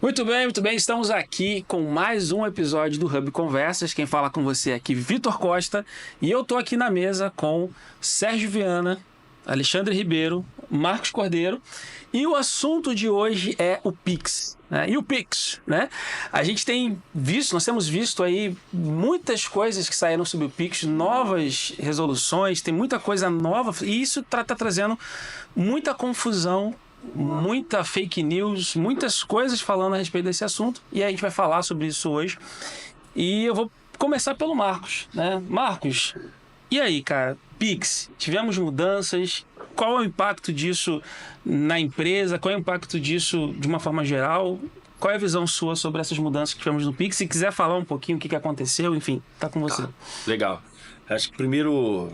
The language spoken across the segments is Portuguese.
Muito bem, muito bem. Estamos aqui com mais um episódio do Hub Conversas. Quem fala com você é aqui, Vitor Costa. E eu tô aqui na mesa com Sérgio Viana, Alexandre Ribeiro, Marcos Cordeiro. E o assunto de hoje é o Pix. Né? E o Pix, né? A gente tem visto, nós temos visto aí muitas coisas que saíram sobre o Pix, novas resoluções, tem muita coisa nova. E isso tá trazendo muita confusão, muita fake news, muitas coisas falando a respeito desse assunto, e a gente vai falar sobre isso hoje. E eu vou começar pelo Marcos, né? Marcos, e aí, cara? Pix, tivemos mudanças, qual é o impacto disso na empresa? Qual é o impacto disso de uma forma geral? Qual é a visão sua sobre essas mudanças que tivemos no Pix? Se quiser falar um pouquinho o que aconteceu, enfim, tá com você. Legal. Acho que primeiro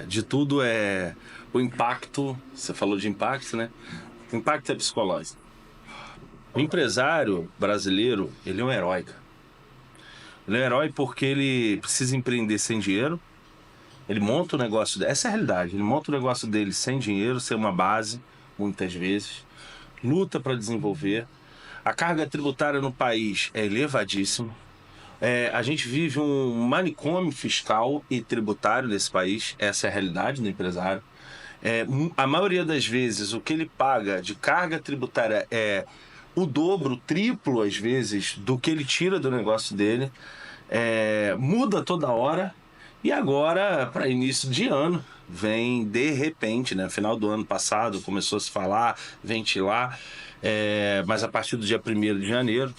de tudo é o impacto. Você falou de impacto, né? O impacto é psicológico. O empresário brasileiro, ele é um herói, cara. Ele é um herói porque ele precisa empreender sem dinheiro. Ele monta o negócio dele. Essa é a realidade. Ele monta o negócio dele sem dinheiro, sem uma base, muitas vezes. Luta para desenvolver. A carga tributária no país é elevadíssima. A gente vive um manicômio fiscal e tributário nesse país. Essa é a realidade do empresário. A maioria das vezes o que ele paga de carga tributária é o dobro, o triplo às vezes do que ele tira do negócio dele. Muda toda hora. E agora, para início de ano, vem de repente, né? Final do ano passado começou a se falar, ventilar, mas a partir do dia 1º de janeiro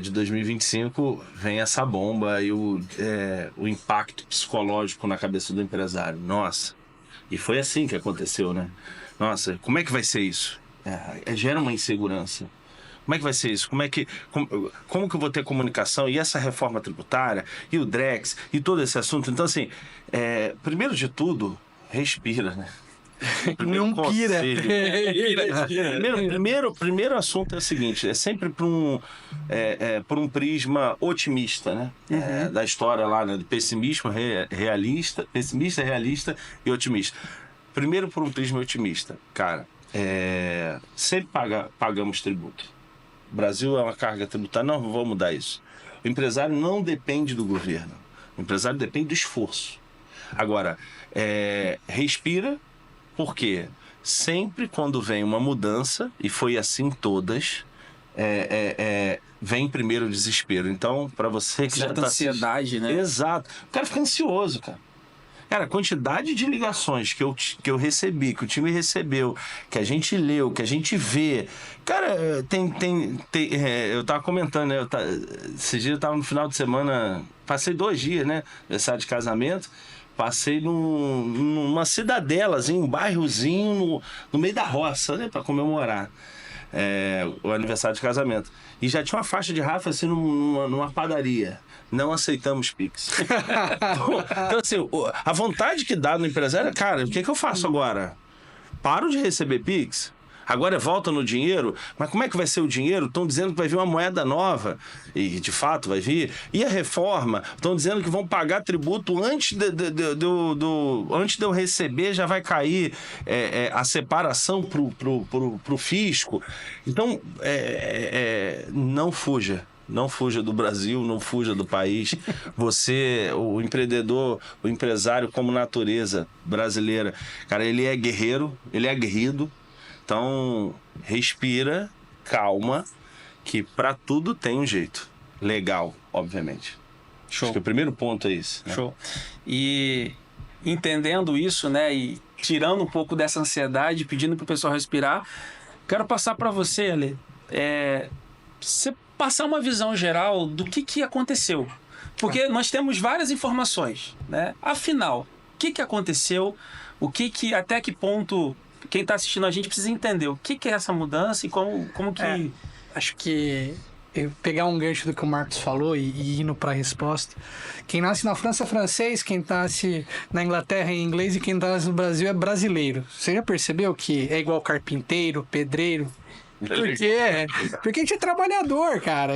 de 2025 vem essa bomba e o impacto psicológico na cabeça do empresário. Nossa, e foi assim que aconteceu, né? Nossa, como é que vai ser isso? Gera uma insegurança. Como é que vai ser isso? Como que eu vou ter comunicação? E essa reforma tributária, e o Drex, e todo esse assunto. Então, assim, primeiro de tudo, respira, né? Não pira. Primeiro assunto é o seguinte, é sempre por um prisma otimista, né? Da história lá, né? De pessimista, realista e otimista. Primeiro por um prisma otimista. Cara, sempre pagamos tributo. O Brasil é uma carga tributária, não vou mudar isso. O empresário não depende do governo. O empresário depende do esforço. Agora, respira, porque sempre quando vem uma mudança, e foi assim todas, vem primeiro o desespero. Então, para você que certa ansiedade, né? Exato. O cara fica ansioso, cara. Cara, a quantidade de ligações que eu recebi, que o time recebeu, que a gente leu, que a gente vê. Cara, eu tava comentando, né? Esse dia eu tava no final de semana, passei 2 dias, né? Aniversário de casamento. Passei numa cidadelazinha, um bairrozinho no meio da roça, né? Pra comemorar o aniversário de casamento. E já tinha uma faixa de Rafa assim numa padaria. Não aceitamos Pix. Então, assim, a vontade que dá no empresário é, cara, o que eu faço agora? Paro de receber Pix? Agora volta no dinheiro? Mas como é que vai ser o dinheiro? Estão dizendo que vai vir uma moeda nova. E, de fato, vai vir. E a reforma? Estão dizendo que vão pagar tributo antes antes de eu receber, já vai cair a separação pro fisco. Então, não fuja. Não fuja do Brasil, não fuja do país. Você, o empreendedor, o empresário como natureza brasileira, cara, ele é guerreiro, ele é aguerrido. Então, respira, calma, que para tudo tem um jeito. Legal, obviamente. Show. Acho que o primeiro ponto é isso. Né? Show. E entendendo isso, né, e tirando um pouco dessa ansiedade, pedindo pro pessoal respirar, quero passar para você, Ale, você passar uma visão geral do que aconteceu. Porque nós temos várias informações, né? Afinal, o que aconteceu? Até que ponto quem está assistindo a gente precisa entender o que é essa mudança e como que... Acho que eu pegar um gancho do que o Marcos falou e indo para a resposta. Quem nasce na França é francês, quem nasce na Inglaterra é inglês e quem nasce no Brasil é brasileiro. Você já percebeu que é igual carpinteiro, pedreiro? Por quê? Porque a gente é trabalhador, cara.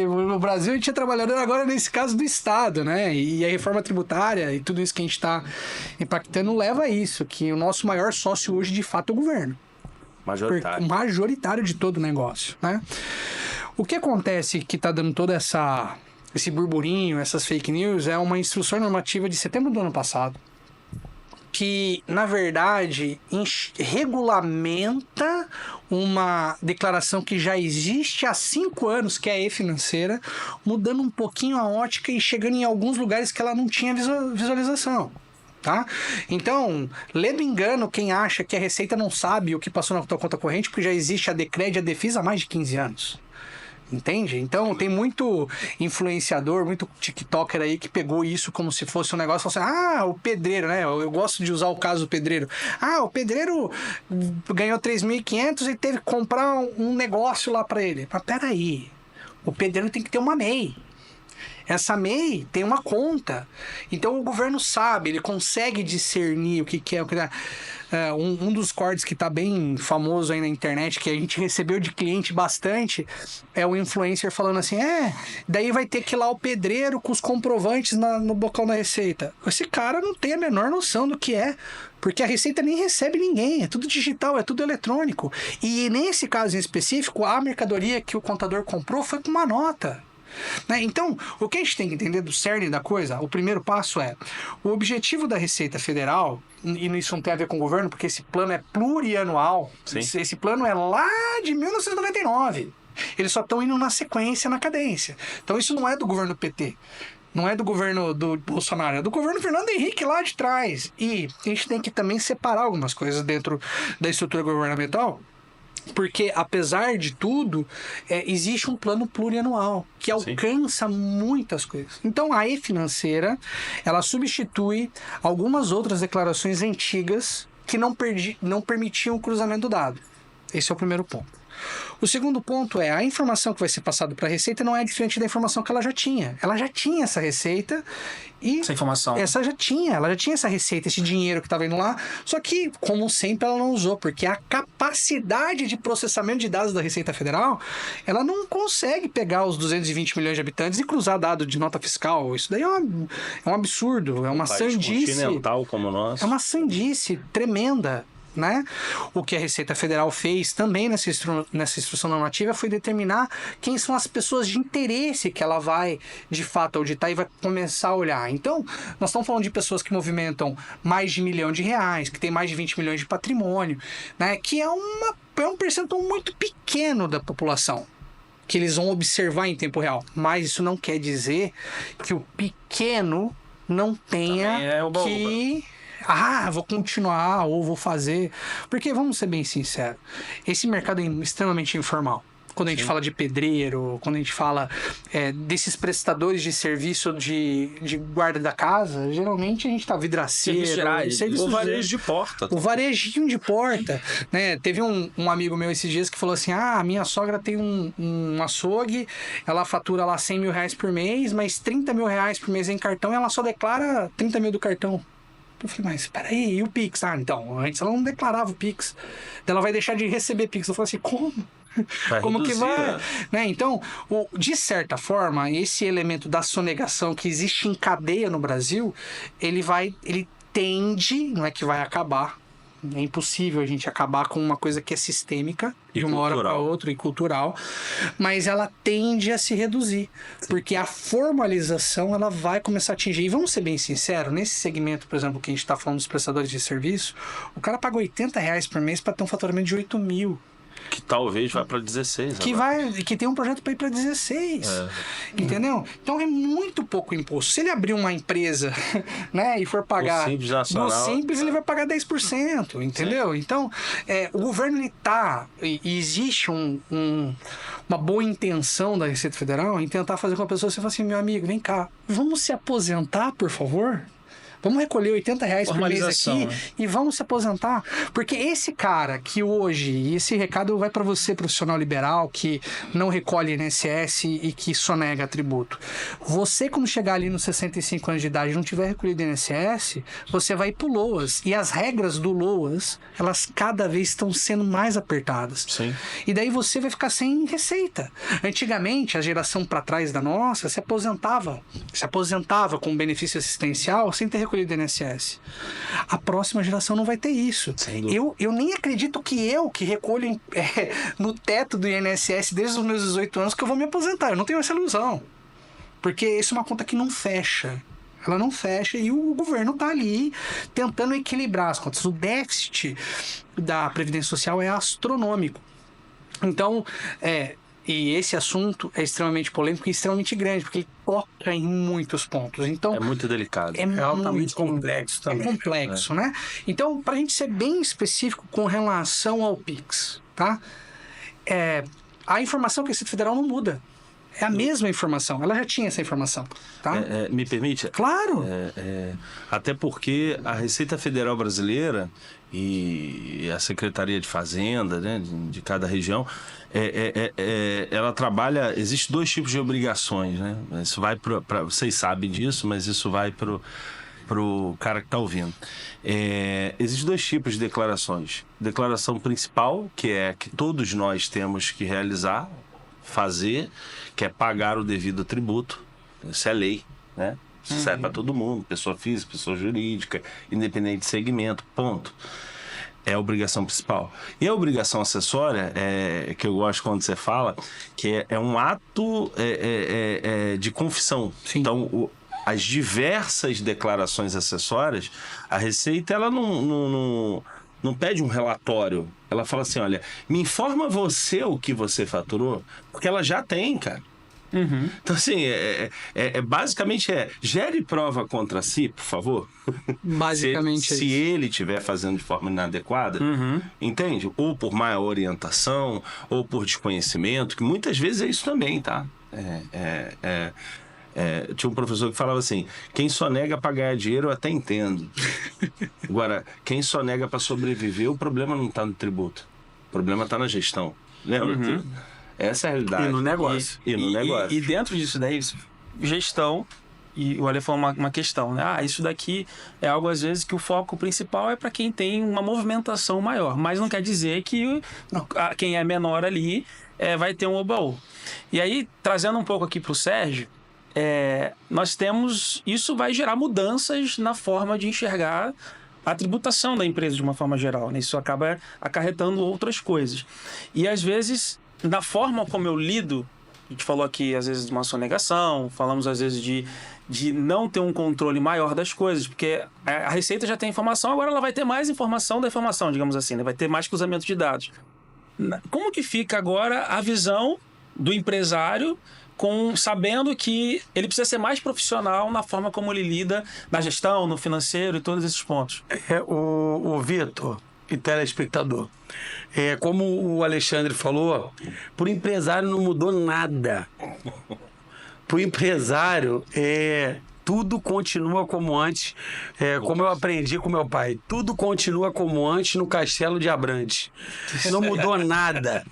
No Brasil a gente é trabalhador, agora nesse caso do Estado, né? E a reforma tributária e tudo isso que a gente está impactando leva a isso, que o nosso maior sócio hoje de fato é o governo. majoritário de todo o negócio, né? O que acontece que está dando todo esse burburinho, essas fake news, é uma instrução normativa de setembro do ano passado, que, na verdade, regulamenta uma declaração que já existe há 5 anos, que é a e-financeira, mudando um pouquinho a ótica e chegando em alguns lugares que ela não tinha visualização. Tá? Então, lendo engano quem acha que a Receita não sabe o que passou na tua conta corrente, porque já existe a Decred e a Defis há mais de 15 anos. Entende? Então tem muito influenciador, muito tiktoker aí que pegou isso como se fosse um negócio, falou assim, o pedreiro, né? Eu gosto de usar o caso do pedreiro. O pedreiro ganhou 3.500 e teve que comprar um negócio lá pra ele. Mas peraí, o pedreiro tem que ter uma MEI. Essa MEI tem uma conta. Então o governo sabe, ele consegue discernir o que é o que é. Um dos cortes que tá bem famoso aí na internet, que a gente recebeu de cliente bastante, é o influencer falando assim, daí vai ter que ir lá o pedreiro com os comprovantes no bocal da Receita. Esse cara não tem a menor noção do que é, porque a Receita nem recebe ninguém, é tudo digital, é tudo eletrônico. E nesse caso em específico, a mercadoria que o contador comprou foi com uma nota. Então, o que a gente tem que entender do cerne da coisa, o primeiro passo é, o objetivo da Receita Federal, e isso não tem a ver com o governo, porque esse plano é plurianual, esse plano é lá de 1999, eles só estão indo na sequência, na cadência. Então isso não é do governo PT, não é do governo do Bolsonaro, é do governo Fernando Henrique lá de trás. E a gente tem que também separar algumas coisas dentro da estrutura governamental, porque, apesar de tudo, existe um plano plurianual que alcança muitas coisas. Então, a e-financeira, ela substitui algumas outras declarações antigas que não permitiam o cruzamento do dado. Esse é o primeiro ponto. O segundo ponto é, a informação que vai ser passada para a Receita não é diferente da informação que ela já tinha. Ela já tinha essa receita e... Essa informação. Ela já tinha essa receita, esse dinheiro que estava indo lá, só que, como sempre, ela não usou, porque a capacidade de processamento de dados da Receita Federal, ela não consegue pegar os 220 milhões de habitantes e cruzar dado de nota fiscal. Isso daí é um absurdo, é uma sandice. Continental como nós. É uma sandice tremenda. Né? O que a Receita Federal fez também nessa instrução normativa foi determinar quem são as pessoas de interesse que ela vai, de fato, auditar e vai começar a olhar. Então, nós estamos falando de pessoas que movimentam mais de R$ 1 milhão, que tem mais de 20 milhões de patrimônio, né? Que é um percentual muito pequeno da população que eles vão observar em tempo real. Mas isso não quer dizer que o pequeno não tenha que... vou continuar ou vou fazer. Porque, vamos ser bem sinceros, esse mercado é extremamente informal. Quando a gente fala de pedreiro, quando a gente fala desses prestadores de serviço de guarda da casa, geralmente a gente tá vidraceiro, o varejo de porta. O varejinho de porta, né? Teve um amigo meu esses dias que falou assim, a minha sogra tem um açougue, ela fatura lá R$100 mil por mês, mas R$30 mil por mês em cartão e ela só declara 30 mil do cartão. Eu falei, mas peraí, e o Pix? Então, antes ela não declarava o Pix. Então ela vai deixar de receber Pix. Eu falei assim, como? Como que vai? Né? Então, de certa forma, esse elemento da sonegação que existe em cadeia no Brasil, ele tende, não é que vai acabar, é impossível a gente acabar com uma coisa que é sistêmica de uma hora para outra e cultural, mas ela tende a se reduzir, porque a formalização ela vai começar a atingir. E vamos ser bem sinceros, nesse segmento, por exemplo, que a gente está falando dos prestadores de serviço, o cara paga R$80 por mês para ter um faturamento de 8 mil. Que talvez vá para 16 que tem um projeto para ir para 16. Entendeu? Então é muito pouco imposto. Se ele abrir uma empresa, né, e for pagar no Simples, ele vai pagar 10%, entendeu? Sim. Então, o governo e existe uma boa intenção da Receita Federal em tentar fazer com a pessoa, você fala assim, meu amigo, vem cá, vamos se aposentar, por favor? Vamos recolher R$80 por mês aqui e vamos se aposentar. Porque esse cara que hoje, e esse recado vai para você, profissional liberal, que não recolhe INSS e que sonega tributo. Você, quando chegar ali nos 65 anos de idade e não tiver recolhido INSS, você vai pro LOAS. E as regras do LOAS, elas cada vez estão sendo mais apertadas. Sim. E daí você vai ficar sem receita. Antigamente, a geração para trás da nossa se aposentava com benefício assistencial sem ter recolhido do INSS. A próxima geração não vai ter isso. Eu nem acredito que recolho no teto do INSS desde os meus 18 anos que eu vou me aposentar. Eu não tenho essa ilusão. Porque isso é uma conta que não fecha. Ela não fecha e o governo está ali tentando equilibrar as contas. O déficit da Previdência Social é astronômico. Então, e esse assunto é extremamente polêmico e extremamente grande, porque ele toca em muitos pontos. Então, é muito delicado. É altamente complexo também. É complexo, né? Então, para a gente ser bem específico com relação ao PIX, tá? A informação que a Receita Federal não muda. É a mesma informação. Ela já tinha essa informação, tá? Me permite? Claro! Até porque a Receita Federal Brasileira e a Secretaria de Fazenda, né, de cada região, ela trabalha... Existem 2 tipos de obrigações, né? Isso vai para... Vocês sabem disso, mas isso vai para o cara que está ouvindo. Existem 2 tipos de declarações. Declaração principal, que é que todos nós temos que realizar, fazer, que é pagar o devido tributo. Isso é lei, né? Isso serve para todo mundo, pessoa física, pessoa jurídica, independente de segmento, ponto. É a obrigação principal. E a obrigação acessória, que eu gosto quando você fala, que é um ato de confissão. Sim. Então, as diversas declarações acessórias, a Receita, ela não pede um relatório. Ela fala assim, olha, me informa você o que você faturou, porque ela já tem, cara. Uhum. Então, assim, basicamente gere prova contra si, por favor. Basicamente se ele estiver fazendo de forma inadequada, entende? Ou por má orientação, ou por desconhecimento, que muitas vezes é isso também, tá? Tinha um professor que falava assim, quem só nega para ganhar dinheiro eu até entendo. Agora, quem só nega para sobreviver, o problema não está no tributo. O problema está na gestão. Lembra? Essa é a realidade. E no negócio. E dentro disso daí, gestão, e o Ale falou uma questão, né? Isso daqui é algo, às vezes, que o foco principal é para quem tem uma movimentação maior. Mas não quer dizer que quem é menor ali vai ter um oba-oba. E aí, trazendo um pouco aqui para o Sérgio, nós temos... Isso vai gerar mudanças na forma de enxergar a tributação da empresa de uma forma geral, né? Isso acaba acarretando outras coisas. E, às vezes, na forma como eu lido, a gente falou aqui, às vezes, de uma sonegação, falamos, às vezes, de não ter um controle maior das coisas, porque a Receita já tem informação, agora ela vai ter mais informação da informação, digamos assim, né? Vai ter mais cruzamento de dados. Como que fica agora a visão do empresário sabendo que ele precisa ser mais profissional na forma como ele lida na gestão, no financeiro e todos esses pontos? O Vitor e telespectador, como o Alexandre falou, para o empresário não mudou nada. Para o empresário, tudo continua como antes, como eu aprendi com meu pai. Tudo continua como antes no Castelo de Abrantes. Não mudou nada.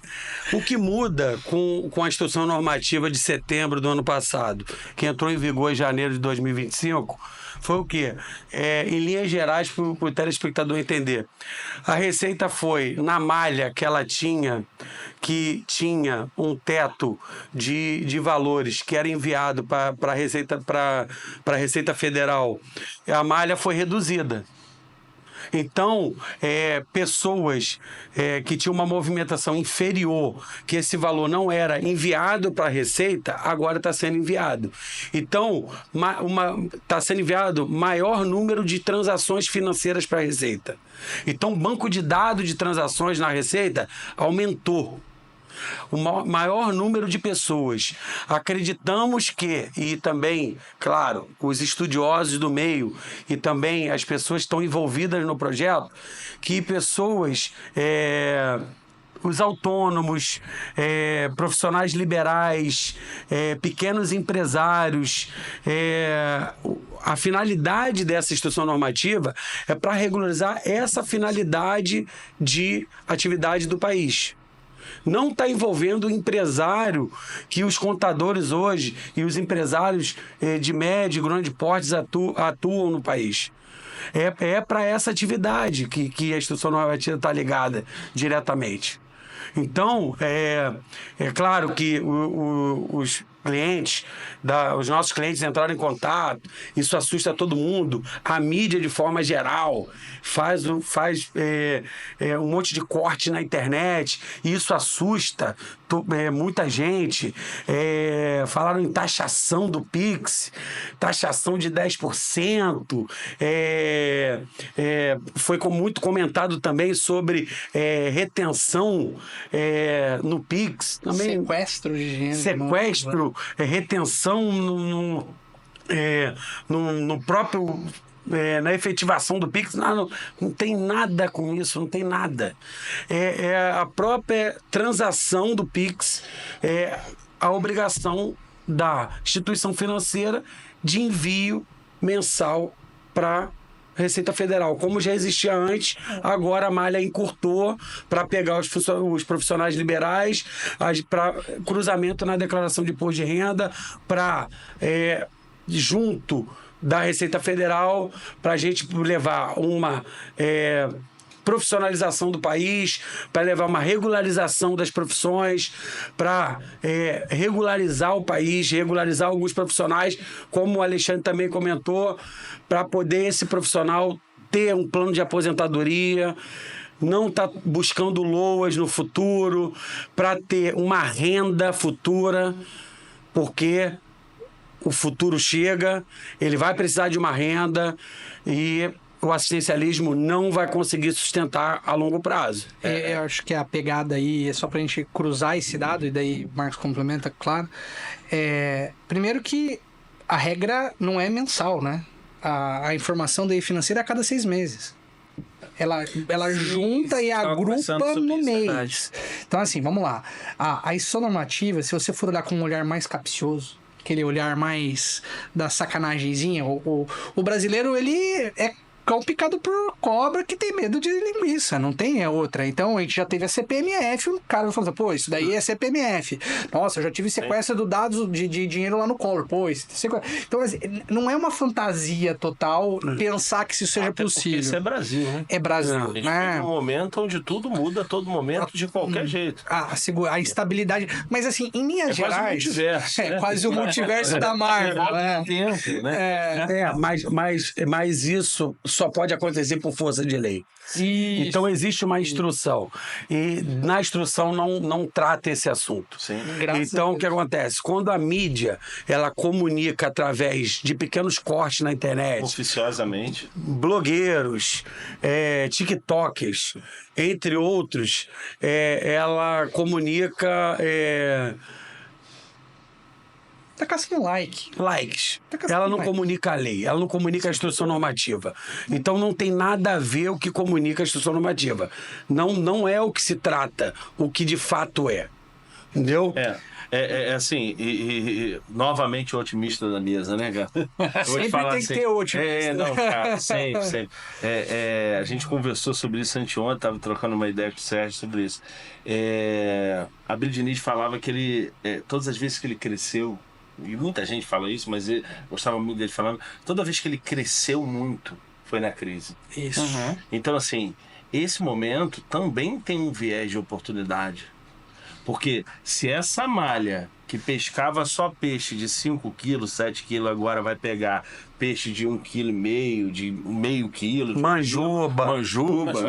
O que muda com a instrução normativa de setembro do ano passado, que entrou em vigor em janeiro de 2025, foi o quê? Em linhas gerais, para o telespectador entender. A Receita foi na malha que ela tinha, que tinha um teto de valores que era enviado para a Receita Federal. A malha foi reduzida. Então, pessoas que tinham uma movimentação inferior, que esse valor não era enviado para a Receita, agora está sendo enviado. Então, está sendo enviado maior número de transações financeiras para a Receita. Então, o banco de dados de transações na Receita aumentou. O maior número de pessoas. Acreditamos que, e também, claro, os estudiosos do meio e também as pessoas que estão envolvidas no projeto, que pessoas, os autônomos, profissionais liberais, pequenos empresários, a finalidade dessa instrução normativa é para regularizar essa finalidade de atividade do país. Não está envolvendo o empresário que os contadores hoje e os empresários de médio e grande porte atuam no país. É para essa atividade que a instrução normativa está ligada diretamente. Então, é claro que clientes, os nossos clientes entraram em contato, isso assusta todo mundo, a mídia de forma geral faz um monte de corte na internet, e isso assusta muita gente. Falaram em taxação do Pix, taxação de 10%, foi muito comentado também sobre retenção no Pix, também Sequestro de dinheiro. sequestro, retenção no próprio, na efetivação do Pix. Não tem nada com isso, não tem nada. A própria transação do Pix, a obrigação da instituição financeira de envio mensal para Receita Federal. Como já existia antes, agora a malha encurtou para pegar os profissionais liberais, para cruzamento na declaração de imposto de renda, para junto da Receita Federal, para a gente levar uma profissionalização do país, para levar uma regularização das profissões, para regularizar o país, regularizar alguns profissionais, como o Alexandre também comentou, para poder esse profissional ter um plano de aposentadoria, não estar buscando loas no futuro, para ter uma renda futura, porque o futuro chega, ele vai precisar de uma renda e o assistencialismo não vai conseguir sustentar a longo prazo. Eu acho que a pegada aí é só para a gente cruzar esse dado, e daí o Marcos complementa, claro. Primeiro que a regra não é mensal, né? A informação daí financeira é a cada 6 meses. Ela junta e agrupa no mês. Então, assim, vamos lá. A instituição normativa, se você for olhar com um olhar mais capcioso, aquele olhar mais da sacanagemzinha, o brasileiro, ele é cão picado por cobra que tem medo de linguiça, não tem outra. Então a gente já teve a CPMF, o cara falou, pô, isso daí é CPMF. Nossa, eu já tive sequestro de dados de dinheiro lá no Collor. Pô, então, assim, não é uma fantasia total pensar que isso seja possível. Isso é Brasil, né? É Brasil, A gente né? vive um momento onde tudo muda a todo momento, de qualquer jeito. A instabilidade. Mas assim, em linhas gerais. Quase o multiverso, né? Quase o multiverso da Marvel, né? Tempo, né? Mas isso só pode acontecer por força de lei. Isso. Então existe uma instrução, e na instrução não trata esse assunto. Sim. Então o que acontece? Quando a mídia ela comunica através de pequenos cortes na internet, Oficiosamente. blogueiros, tiktokers, entre outros, ela comunica Tá caçando likes. Tá caçando Ela não like. comunica a lei, ela não comunica a instrução normativa. Então não tem nada a ver o que comunica a instrução normativa. Não é o que se trata, o que de fato é. Entendeu? É assim, e novamente o otimista da mesa, né, cara? Sempre tem que ter otimista. Não, cara, sempre. A gente conversou sobre isso anteontem, tava trocando uma ideia com o Sérgio sobre isso. A Bill Diniz falava que ele, todas as vezes que ele cresceu, e muita gente fala isso, mas eu gostava muito dele falando, toda vez que ele cresceu muito, foi na crise. Isso. Uhum. Então, assim, esse momento também tem um viés de oportunidade. Porque se essa malha que pescava só peixe de 5 quilos, 7 quilos, agora vai pegar peixe de 1,5 kg, de meio quilo... Manjuba,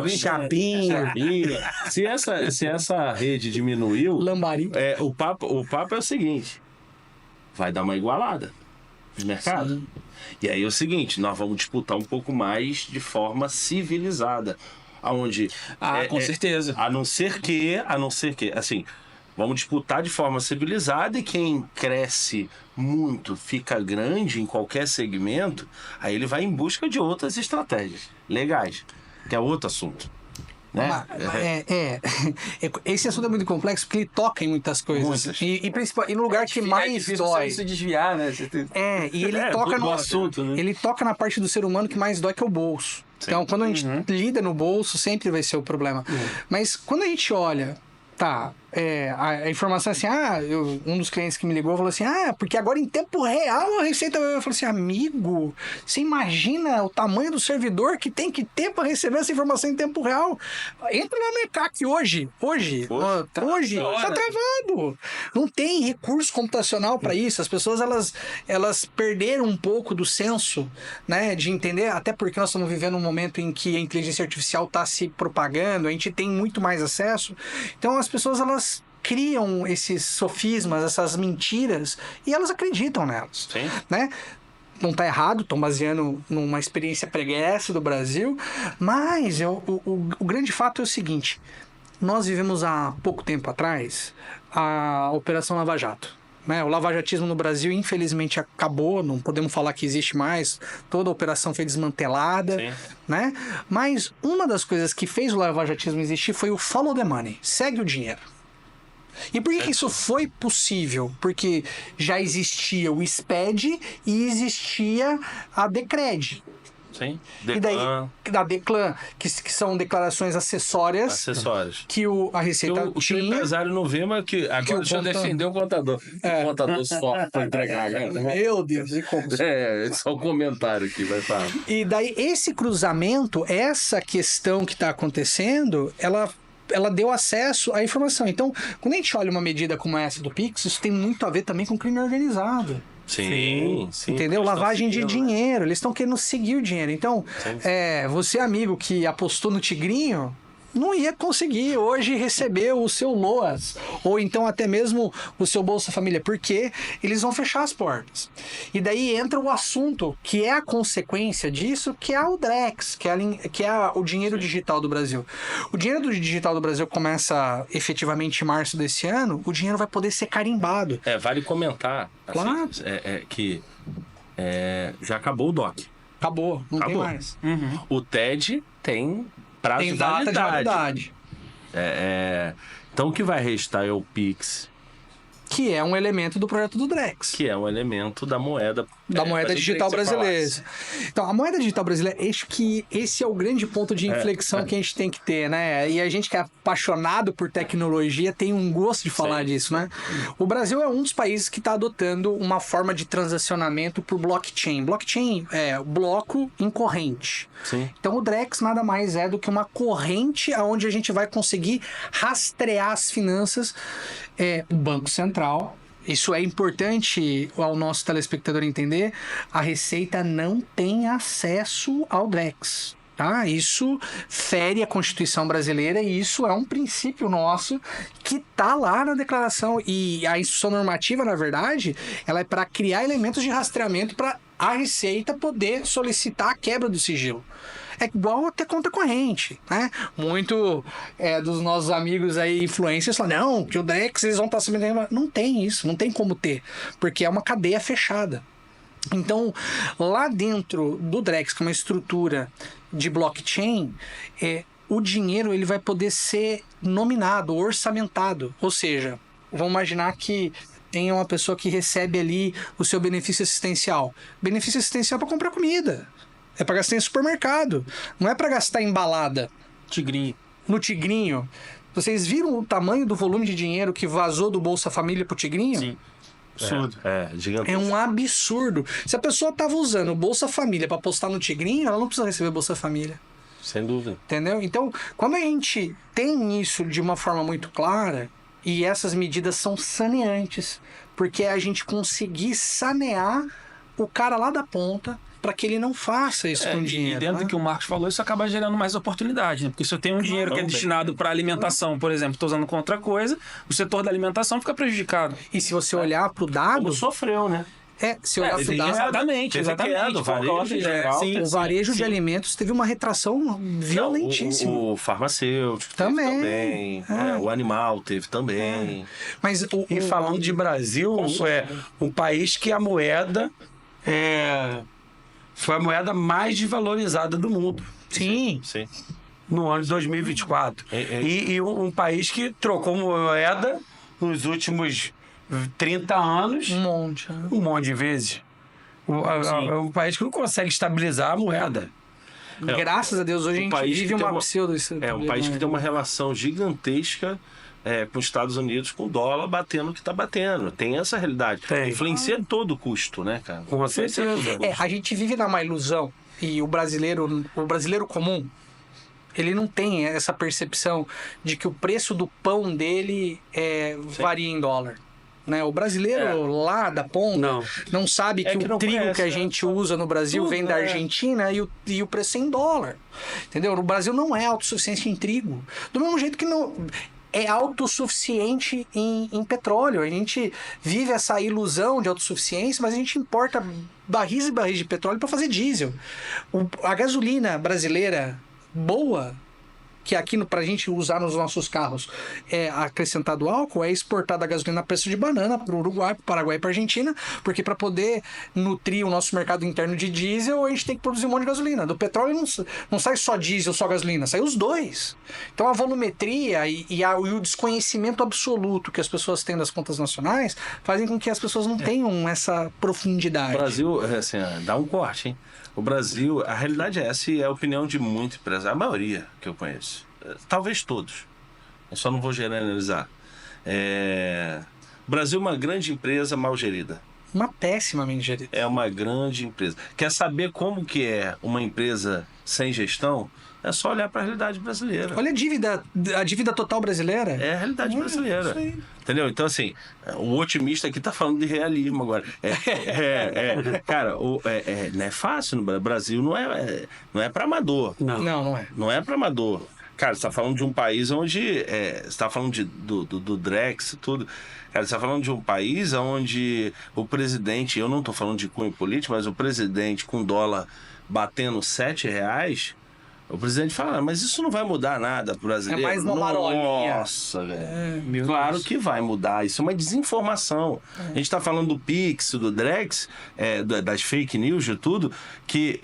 chapinha. Se essa rede diminuiu, Lambari. o papo é o seguinte, vai dar uma igualada no mercado. Sim. E aí é o seguinte, nós vamos disputar um pouco mais de forma civilizada. Aonde Com certeza. a não ser que, assim, vamos disputar de forma civilizada, e quem cresce muito, fica grande em qualquer segmento, aí ele vai em busca de outras estratégias legais, que é outro assunto. Né? Esse assunto é muito complexo porque ele toca em muitas coisas. Muitas. E no lugar que mais dói. se desviar, né? E ele toca no assunto, né? Ele toca na parte do ser humano que mais dói, que é o bolso. Sim. Então, quando a gente lida no bolso, sempre vai ser o problema. Mas quando a gente olha, a informação assim, um dos clientes que me ligou falou assim, porque agora em tempo real a receita... Eu falei assim, amigo, você imagina o tamanho do servidor que tem que ter para receber essa informação em tempo real? Entra lá no ECAC hoje, tá travado. Não tem recurso computacional para isso. As pessoas, elas perderam um pouco do senso, né, de entender, até porque nós estamos vivendo um momento em que a inteligência artificial está se propagando, a gente tem muito mais acesso. Então as pessoas, elas criam esses sofismas, essas mentiras, e elas acreditam nelas. Sim. Né? Não está errado, estão baseando numa experiência pregressa do Brasil, mas o grande fato é o seguinte: nós vivemos há pouco tempo atrás a Operação Lava Jato. Né? O lavajatismo no Brasil, infelizmente, acabou, não podemos falar que existe mais, toda a operação foi desmantelada, né? Mas uma das coisas que fez o lavajatismo existir foi o follow the money, segue o dinheiro. E por que isso foi possível? Porque já existia o SPED e existia a DECRED. Sim. E daí, da DECLAN, que são declarações acessórias. Que a Receita o tinha. O empresário não vê, mas que agora já defendeu o contador. O contador só para entregar. Meu Deus, e como? Só um comentário aqui, vai falar. E daí, esse cruzamento, essa questão que está acontecendo, ela deu acesso à informação. Então, quando a gente olha uma medida como essa do Pix, isso tem muito a ver também com crime organizado. Sim. Entendeu? Lavagem de dinheiro. Eles estão querendo seguir o dinheiro. Então, você, amigo que apostou no Tigrinho, não ia conseguir hoje receber o seu LOAS, ou então até mesmo o seu Bolsa Família, porque eles vão fechar as portas. E daí entra o assunto, que é a consequência disso, que é o Drex, que é o dinheiro digital do Brasil. O dinheiro digital do Brasil começa efetivamente em março desse ano, o dinheiro vai poder ser carimbado. Vale comentar, claro. Assim, que já acabou o DOC. Acabou, não tem mais. Uhum. O TED tem prazo tem de data validade. de validade. Então o que vai restar é o Pix. Que é um elemento do projeto do Drex. Que é um elemento da moeda. Da moeda digital brasileira. Então, a moeda digital brasileira, acho que esse é o grande ponto de inflexão que a gente tem que ter, né? E a gente que é apaixonado por tecnologia tem um gosto de falar disso, né? O Brasil é um dos países que está adotando uma forma de transacionamento por blockchain. Blockchain é bloco em corrente. Sim. Então, o Drex nada mais é do que uma corrente onde a gente vai conseguir rastrear as finanças. O Banco Central, isso é importante ao nosso telespectador entender, a Receita não tem acesso ao Drex. Tá? Isso fere a Constituição brasileira e isso é um princípio nosso que está lá na declaração. E a instrução normativa, na verdade, ela é para criar elementos de rastreamento para a Receita poder solicitar a quebra do sigilo. É igual até conta corrente, né? Muito dos nossos amigos aí, influencers, falam, não, que o Drex, eles vão estar sabendo. Não tem isso, não tem como ter, porque é uma cadeia fechada. Então, lá dentro do Drex, que é uma estrutura de blockchain, o dinheiro ele vai poder ser nominado, orçamentado. Ou seja, vamos imaginar que tem uma pessoa que recebe ali o seu benefício assistencial. Benefício assistencial para comprar comida. É para gastar em supermercado. Não é para gastar em balada. No Tigrinho. Vocês viram o tamanho do volume de dinheiro que vazou do Bolsa Família pro Tigrinho? Sim. Absurdo. Gigantesco. É um absurdo. Se a pessoa tava usando o Bolsa Família para apostar no Tigrinho, ela não precisa receber Bolsa Família. Sem dúvida. Entendeu? Então, quando a gente tem isso de uma forma muito clara, e essas medidas são saneantes, porque é a gente conseguir sanear o cara lá da ponta para que ele não faça isso com dinheiro. E dentro do que o Marcos falou, isso acaba gerando mais oportunidade, né? Porque se eu tenho um dinheiro que é destinado para alimentação, por exemplo, estou usando com outra coisa, o setor da alimentação fica prejudicado. E se você olhar para o dado... Como sofreu, né? Se olhar para o dado... Exatamente. O varejo de alimentos teve uma retração violentíssima. O farmacêutico também. O animal teve também. Mas E falando de Brasil, um país que a moeda foi a moeda mais desvalorizada do mundo. Sim. No ano de 2024. E um país que trocou moeda nos últimos 30 anos. Um monte de vezes. É um país que não consegue estabilizar a moeda. Graças a Deus, hoje a gente vive uma pseudo... um país que tem uma relação gigantesca com os Estados Unidos, com o dólar batendo o que está batendo. Tem essa realidade. Tem. Influencia todo o custo, né, cara? Com Influencia certeza. todo o custo. A gente vive numa ilusão e o brasileiro comum, ele não tem essa percepção de que o preço do pão dele varia em dólar. Né? O brasileiro lá da ponta não sabe que o trigo que a gente usa no Brasil vem da Argentina e o preço é em dólar. Entendeu? O Brasil não é autossuficiente em trigo. Do mesmo jeito que não é autossuficiente em petróleo. A gente vive essa ilusão de autossuficiência, mas a gente importa barris e barris de petróleo para fazer diesel. A gasolina brasileira boa, que aqui pra gente usar nos nossos carros é acrescentado álcool, é exportada a gasolina a preço de banana para o Uruguai, para o Paraguai e para a Argentina, porque para poder nutrir o nosso mercado interno de diesel, a gente tem que produzir um monte de gasolina. Do petróleo não sai só diesel, só gasolina, sai os dois. Então a volumetria e o desconhecimento absoluto que as pessoas têm das contas nacionais fazem com que as pessoas não tenham essa profundidade. O Brasil, assim, dá um corte, hein? O Brasil, a realidade é essa e é a opinião de muito empresário, a maioria que eu conheço. Talvez todos. Eu só não vou generalizar. O Brasil é uma grande empresa mal gerida. Uma pessimamente gerida. É uma grande empresa. Quer saber como que é uma empresa sem gestão? É só olhar para a realidade brasileira. Olha a dívida total brasileira. É a realidade brasileira. Entendeu? Então, assim, o otimista aqui tá falando de realismo agora. Cara, não é fácil no Brasil, não é para amador. Não é. Não é para amador. Cara, você tá falando de um país onde... você tá falando do Drex e tudo. Cara, você tá falando de um país onde o presidente... Eu não tô falando de cunho político, mas o presidente com dólar batendo R$7... O presidente fala, mas isso não vai mudar nada pro brasileiro. É mais uma marolinha. Nossa, velho. Claro que vai mudar. Isso é uma desinformação. A gente tá falando do Pix, do Drex, das fake news e tudo, que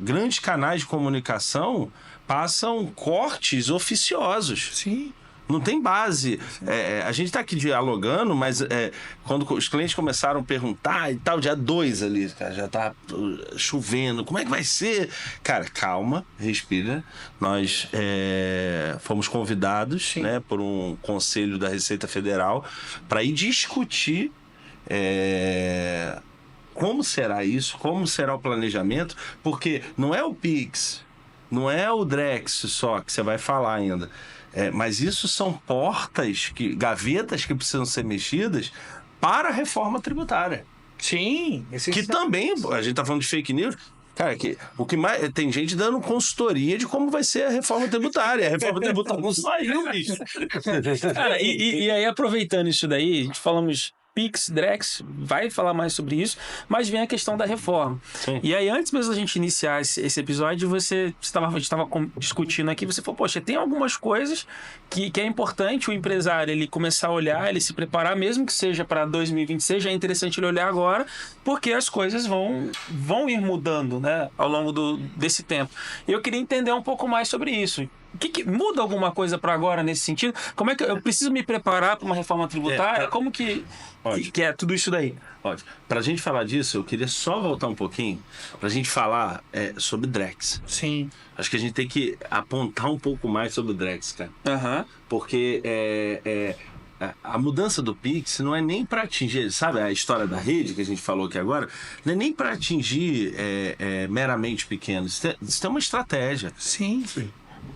grandes canais de comunicação passam cortes oficiosos. Sim. Não tem base. A gente está aqui dialogando, mas quando os clientes começaram a perguntar e tal, dia 2 ali, cara, já tá chovendo, como é que vai ser? Cara, calma, respira. Nós fomos convidados, né, por um conselho da Receita Federal para ir discutir como será isso, como será o planejamento, porque não é o Pix, não é o Drex só que você vai falar ainda. Mas isso são gavetas que precisam ser mexidas para a reforma tributária. Sim. Que também, a gente está falando de fake news, cara, o que mais tem gente dando consultoria de como vai ser a reforma tributária. A reforma tributária não saiu, bicho. Cara, e aí, aproveitando isso daí, a gente falamos Pix, Drex, vai falar mais sobre isso, mas vem a questão da reforma. Sim. E aí, antes mesmo da gente iniciar esse episódio, a gente estava discutindo aqui, você falou, poxa, tem algumas coisas que é importante o empresário ele começar a olhar, ele se preparar, mesmo que seja para 2026, já é interessante ele olhar agora, porque as coisas vão ir mudando, né, ao longo desse tempo. Eu queria entender um pouco mais sobre isso. Que muda alguma coisa para agora nesse sentido? Como é que eu preciso me preparar para uma reforma tributária? Como que é tudo isso daí? Ótimo. Para a gente falar disso, eu queria só voltar um pouquinho para a gente falar sobre Drex. Sim. Acho que a gente tem que apontar um pouco mais sobre o Drex, cara. Uhum. Porque a mudança do Pix não é nem para atingir, sabe a história da rede que a gente falou aqui agora? Não é nem para atingir meramente pequenos. Isso tem uma estratégia. Sim.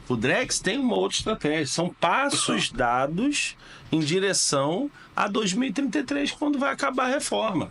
O Drex tem uma outra estratégia. São passos dados em direção a 2033, quando vai acabar a reforma.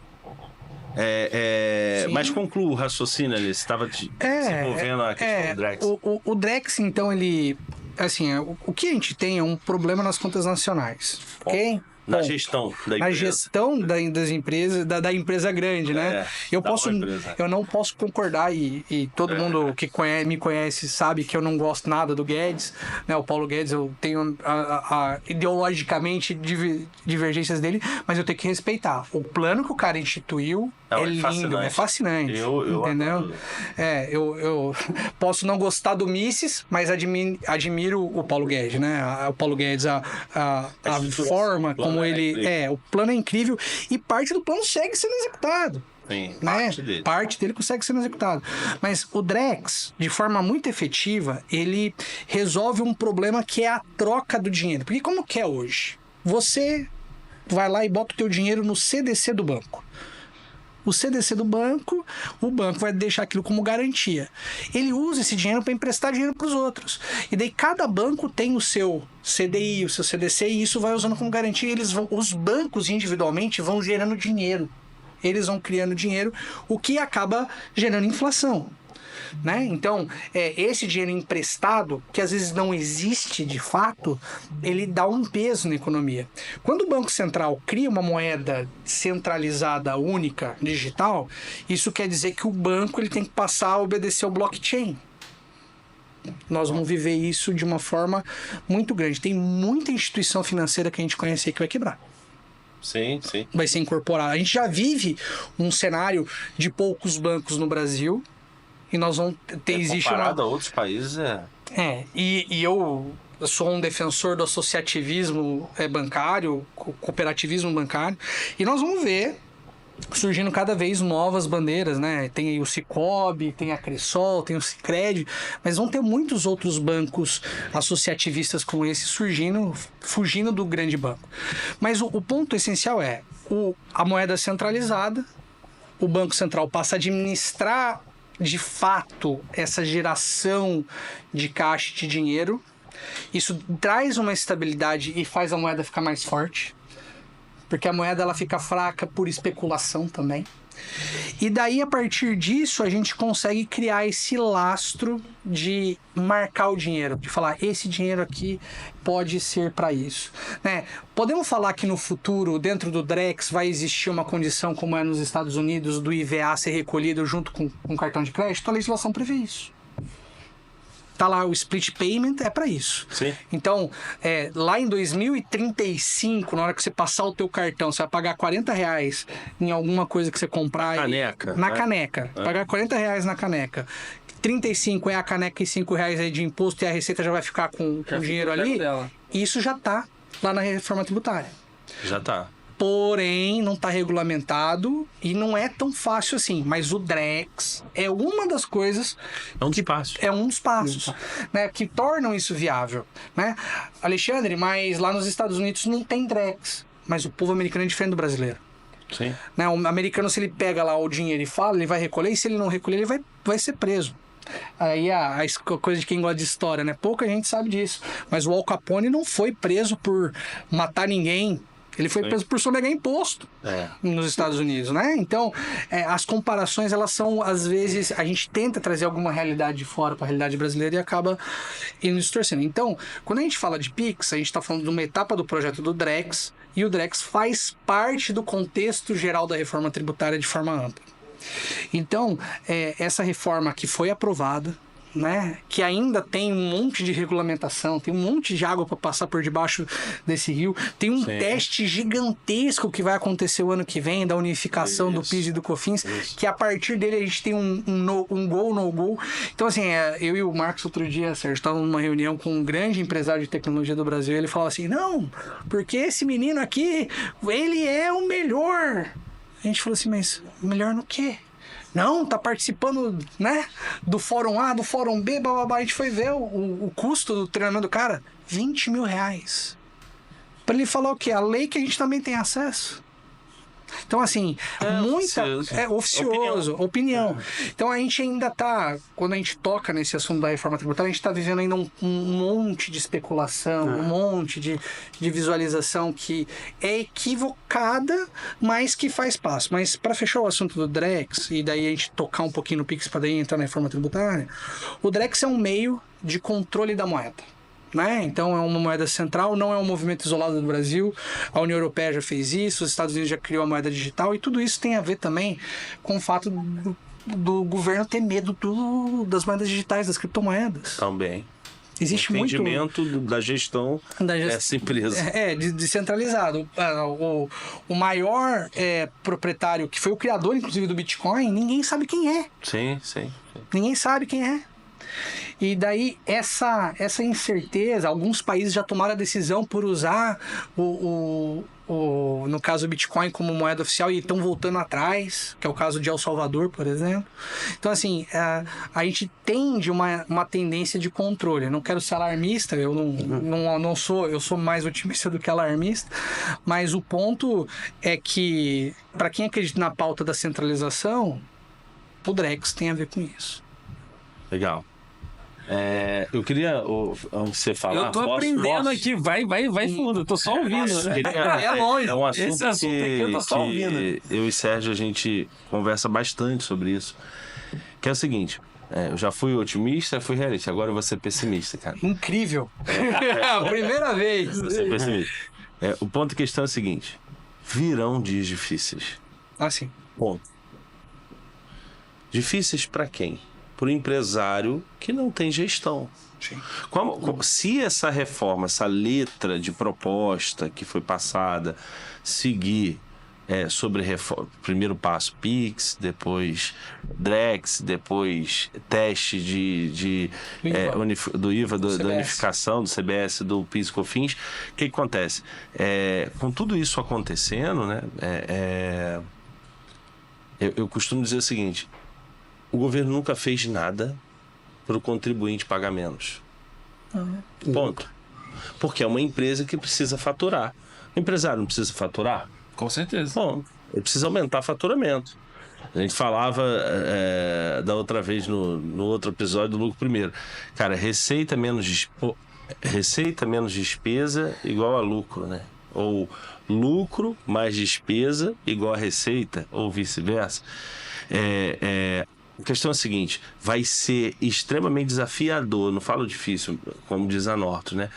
Mas conclua o raciocínio ali. Você estava desenvolvendo a questão do Drex. O Drex, então, ele... Assim, o que a gente tem é um problema nas contas nacionais. Ok? Na gestão da empresa. Na gestão das empresas, da empresa grande, né? Eu não posso concordar e todo mundo que me conhece sabe que eu não gosto nada do Guedes, né? O Paulo Guedes, eu tenho ideologicamente divergências dele, mas eu tenho que respeitar. O plano que o cara instituiu é lindo, é fascinante. Entendeu? Eu posso não gostar do Mises, mas admiro o Paulo Guedes, né? O Paulo Guedes, a forma como ele... o plano é incrível e parte do plano segue sendo executado. Sim, né? dele. Parte dele consegue ser executado. Mas o Drex, de forma muito efetiva, ele resolve um problema que é a troca do dinheiro. Porque como que é hoje? Você vai lá e bota o teu dinheiro no CDC do banco. O CDC do banco, o banco vai deixar aquilo como garantia. Ele usa esse dinheiro para emprestar dinheiro para os outros. E daí cada banco tem o seu CDI, o seu CDC, e isso vai usando como garantia. Os bancos individualmente vão gerando dinheiro. Eles vão criando dinheiro, o que acaba gerando inflação. Né? Então, esse dinheiro emprestado, que às vezes não existe de fato, ele dá um peso na economia. Quando o Banco Central cria uma moeda centralizada, única, digital, isso quer dizer que o banco ele tem que passar a obedecer ao blockchain. Nós vamos viver isso de uma forma muito grande. Tem muita instituição financeira que a gente conhece aí que vai quebrar. Sim. Vai ser incorporada. A gente já vive um cenário de poucos bancos no Brasil. E nós vamos ter... Comparado a outros países, e eu sou um defensor do associativismo bancário, cooperativismo bancário, e nós vamos ver surgindo cada vez novas bandeiras, né? Tem aí o Sicob, tem a Cressol, tem o Sicredi, mas vão ter muitos outros bancos associativistas como esse surgindo, fugindo do grande banco. Mas o ponto essencial é a moeda centralizada, o Banco Central passa a administrar de fato essa geração de caixa de dinheiro. Isso traz uma estabilidade e faz a moeda ficar mais forte, porque a moeda ela fica fraca por especulação também. E daí, a partir disso, a gente consegue criar esse lastro de marcar o dinheiro, de falar, esse dinheiro aqui pode ser para isso. Né? Podemos falar que no futuro, dentro do Drex, vai existir uma condição, como é nos Estados Unidos, do IVA ser recolhido junto com o cartão de crédito? A legislação prevê isso. Tá lá, o split payment é para isso. Sim. Então, lá em 2035, na hora que você passar o teu cartão, você vai pagar R$40 em alguma coisa que você comprar. Caneca. Na caneca. Pagar R$40 na caneca. 35 é a caneca e R$5 aí de imposto e a Receita já vai ficar com o dinheiro ali. Isso já tá lá na reforma tributária. Já tá. Porém, não está regulamentado e não é tão fácil assim. Mas o Drex é uma das coisas... É um dos passos. É um dos passos, né, que tornam isso viável. Né? Alexandre, mas lá nos Estados Unidos não tem Drex. Mas o povo americano é diferente do brasileiro. Sim. Né? O americano, se ele pega lá o dinheiro e fala, ele vai recolher. E se ele não recolher, ele vai ser preso. Aí a coisa de quem gosta de história, né? Pouca gente sabe disso. Mas o Al Capone não foi preso por matar ninguém. Ele foi preso por sonegar imposto nos Estados Unidos, né? Então, as comparações, elas são, às vezes, a gente tenta trazer alguma realidade de fora para a realidade brasileira e acaba indo distorcendo. Então, quando a gente fala de Pix, a gente está falando de uma etapa do projeto do Drex, e o Drex faz parte do contexto geral da reforma tributária de forma ampla. Então, essa reforma que foi aprovada, né, que ainda tem um monte de regulamentação, tem um monte de água para passar por debaixo desse rio, tem um teste gigantesco que vai acontecer o ano que vem, da unificação do PIS e do COFINS, que a partir dele a gente tem um go, no go. Então, assim, eu e o Marcos outro dia, Sérgio, estávamos numa reunião com um grande empresário de tecnologia do Brasil, e ele falava assim, não, porque esse menino aqui, ele é o melhor. A gente falou assim, mas melhor no quê? Não, tá participando, né, do Fórum A, do Fórum B, blá, blá, blá. A gente foi ver o custo do treinamento do cara, R$20 mil. Pra ele falar o quê? A lei que a gente também tem acesso. Então, assim, oficioso, opinião. Então, a gente ainda tá, quando a gente toca nesse assunto da reforma tributária, a gente tá vivendo ainda um monte de especulação, um monte de visualização que é equivocada, mas que faz passo. Mas, para fechar o assunto do Drex, e daí a gente tocar um pouquinho no Pix para daí entrar na reforma tributária, o Drex é um meio de controle da moeda. Né? Então é uma moeda central, não é um movimento isolado do Brasil. A União Europeia já fez isso, os Estados Unidos já criou a moeda digital, e tudo isso tem a ver também com o fato do governo ter medo das moedas digitais, das criptomoedas. Também. Existe o entendimento da gestão dessa empresa. Descentralizado. O maior proprietário, que foi o criador, inclusive, do Bitcoin, ninguém sabe quem é. Sim. Ninguém sabe quem é. E daí essa incerteza, alguns países já tomaram a decisão por usar no no caso o Bitcoin como moeda oficial e estão voltando atrás, que é o caso de El Salvador, por exemplo. Então, assim, a gente tende uma tendência de controle. Eu não quero ser alarmista, não sou, eu sou mais otimista do que alarmista, mas o ponto é que, para quem acredita na pauta da centralização, o Drex tem a ver com isso. Legal. Eu queria você falar. Eu tô aprendendo aqui, vai fundo, eu tô só ouvindo. É longe. É um assunto Esse assunto aqui eu tô só ouvindo. que eu e Sérgio, a gente conversa bastante sobre isso. Que é o seguinte, eu já fui otimista, fui realista, agora eu vou ser pessimista, cara. Incrível. A primeira vez. Vou ser pessimista. O ponto de questão é o seguinte, virão dias difíceis. Assim. Ponto. Difíceis para quem? Para o empresário que não tem gestão. Sim. Se essa reforma, essa letra de proposta que foi passada, seguir sobre reforma, primeiro passo PIX, depois Drex, depois teste do IVA, da unificação, do CBS, do PIS e COFINS, o que acontece? Com tudo isso acontecendo, né, eu costumo dizer o seguinte, o governo nunca fez nada para o contribuinte pagar menos. Ponto. Porque é uma empresa que precisa faturar. O empresário não precisa faturar? Com certeza. Bom, ele precisa aumentar faturamento. A gente falava da outra vez no outro episódio do lucro primeiro. Cara, receita menos despesa igual a lucro, né? Ou lucro mais despesa igual a receita, ou vice-versa. A questão é a seguinte, vai ser extremamente desafiador, não falo difícil, como diz a Norton, né?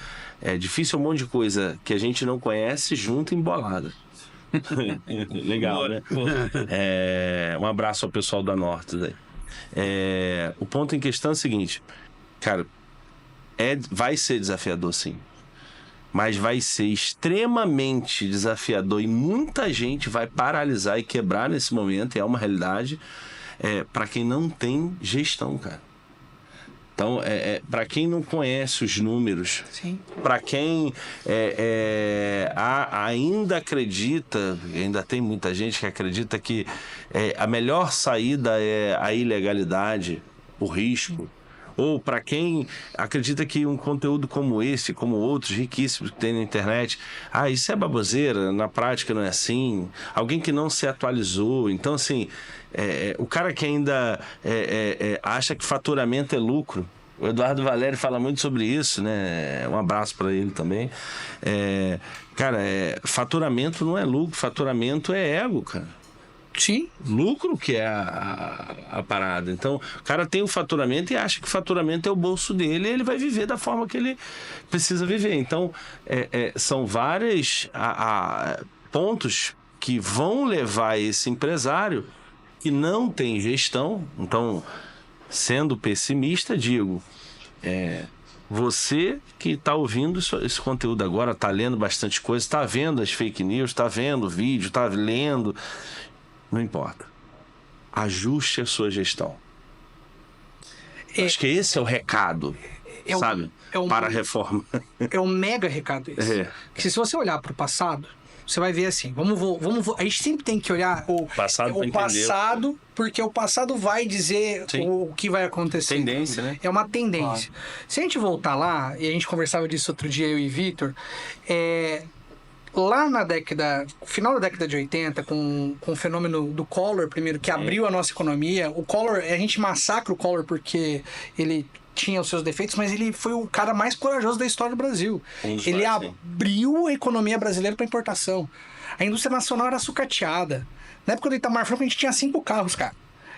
É difícil um monte de coisa que a gente não conhece junto embolada. Legal, né? Um abraço ao pessoal da Norton aí. O ponto em questão é o seguinte, cara, vai ser desafiador sim, mas vai ser extremamente desafiador e muita gente vai paralisar e quebrar nesse momento, e é uma realidade, para quem não tem gestão, cara. Então, para quem não conhece os números, para quem ainda acredita, ainda tem muita gente que acredita que a melhor saída é a ilegalidade, o risco, ou para quem acredita que um conteúdo como esse, como outros riquíssimos que tem na internet, isso é baboseira, na prática não é assim, alguém que não se atualizou. Então, assim, o cara que ainda acha que faturamento é lucro, o Eduardo Valério fala muito sobre isso, né? Um abraço para ele também. Faturamento não é lucro, faturamento é ego, cara. Sim. Lucro que é a parada. Então, o cara tem o faturamento e acha que o faturamento é o bolso dele e ele vai viver da forma que ele precisa viver. Então, são vários pontos que vão levar esse empresário que não tem gestão. Então, sendo pessimista, digo, você que está ouvindo esse conteúdo agora, está lendo bastante coisa, está vendo as fake news, está vendo o vídeo, está lendo... Não importa. Ajuste a sua gestão. Acho que esse é o recado, sabe? Para a reforma. É um mega recado esse. Porque se você olhar para o passado, você vai ver assim, a gente sempre tem que olhar o passado, porque o passado vai dizer o que vai acontecer. Tendência, né? É uma tendência. Se a gente voltar lá, e a gente conversava disso outro dia, eu e Vitor, lá na final da década de 80, com o fenômeno do Collor, primeiro, que abriu a nossa economia. O Collor, a gente massacra o Collor porque ele tinha os seus defeitos, mas ele foi o cara mais corajoso da história do Brasil. Ele abriu a economia brasileira para importação. A indústria nacional era sucateada. Na época do Itamar Franco, a gente tinha 5 carros, cara.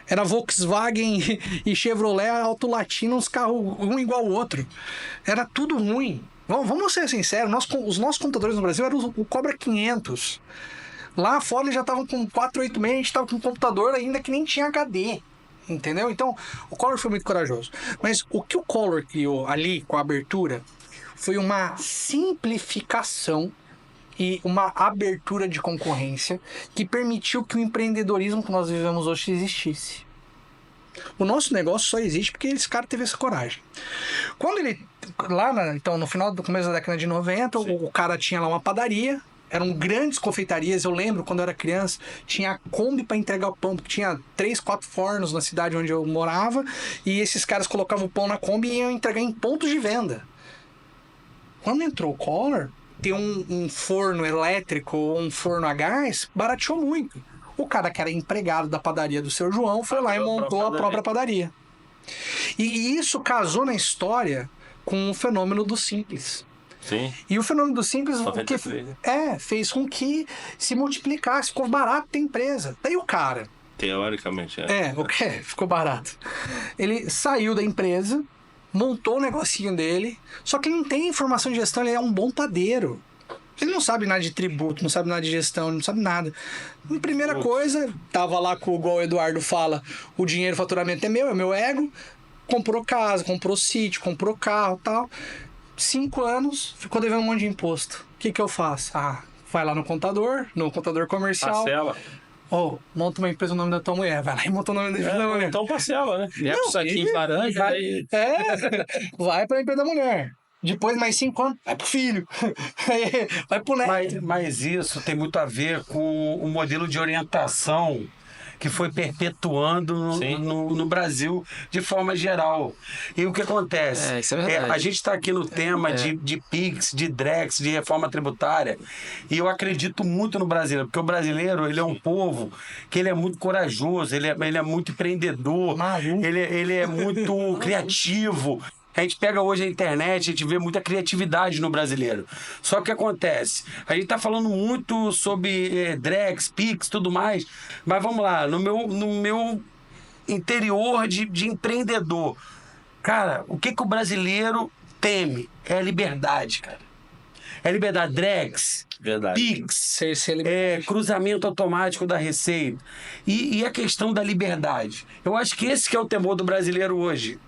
Era Volkswagen e Chevrolet, Auto Latino, uns carros um igual ao outro. Era tudo ruim. Vamos ser sinceros, os nossos computadores no Brasil eram o Cobra 500. Lá fora eles já estavam com 486, a gente estava com um computador ainda que nem tinha HD. Entendeu? Então, o Collor foi muito corajoso. Mas o que o Collor criou ali com a abertura foi uma simplificação e uma abertura de concorrência que permitiu que o empreendedorismo que nós vivemos hoje existisse. O nosso negócio só existe porque esse cara teve essa coragem. Quando ele... Então, no final do começo da década de 90, o cara tinha lá uma padaria, eram grandes confeitarias. Eu lembro, quando eu era criança, tinha a Kombi para entregar o pão, porque tinha 3, 4 fornos na cidade onde eu morava, e esses caras colocavam o pão na Kombi e iam entregar em pontos de venda. Quando entrou o Collor, ter um forno elétrico ou um forno a gás barateou muito. O cara que era empregado da padaria do seu João foi lá e montou a própria padaria. E isso casou na história com o fenômeno do Simples. Sim. E o fenômeno do Simples fez com que se multiplicasse, ficou barato ter empresa. Daí o cara... Teoricamente, ficou barato. Ele saiu da empresa, montou o negocinho dele, só que ele não tem informação de gestão, ele é um bom padeiro. Ele não sabe nada de tributo, não sabe nada de gestão, não sabe nada. A primeira coisa, tava lá com, igual o Eduardo fala, o dinheiro, o faturamento é meu ego, comprou casa, comprou sítio, comprou carro e tal. 5 anos, ficou devendo um monte de imposto. O que eu faço? Vai lá no contador comercial. Parcela. Monta uma empresa no nome da tua mulher. Vai lá e monta o nome da empresa da mulher. Então parcela, né? E é pro saquinho de laranja. Vai pra empresa da mulher. Depois, mais 5 anos, vai pro filho. Vai pro neto. Mas isso tem muito a ver com o modelo de orientação que foi perpetuando no Brasil de forma geral. E o que acontece? Isso é verdade. A gente está aqui no tema de PIX, de DREX, de reforma tributária, e eu acredito muito no brasileiro, porque o brasileiro, ele é um povo que ele é muito corajoso, ele é muito empreendedor, ele é muito criativo. A gente pega hoje a internet, a gente vê muita criatividade no brasileiro. Só que o que acontece? A gente tá falando muito sobre Drex, Pix, tudo mais, mas vamos lá, no meu interior de empreendedor, cara, o que o brasileiro teme? É a liberdade, cara. É a liberdade. Drex, Pix, cruzamento automático da receita. E a questão da liberdade. Eu acho que esse que é o temor do brasileiro hoje.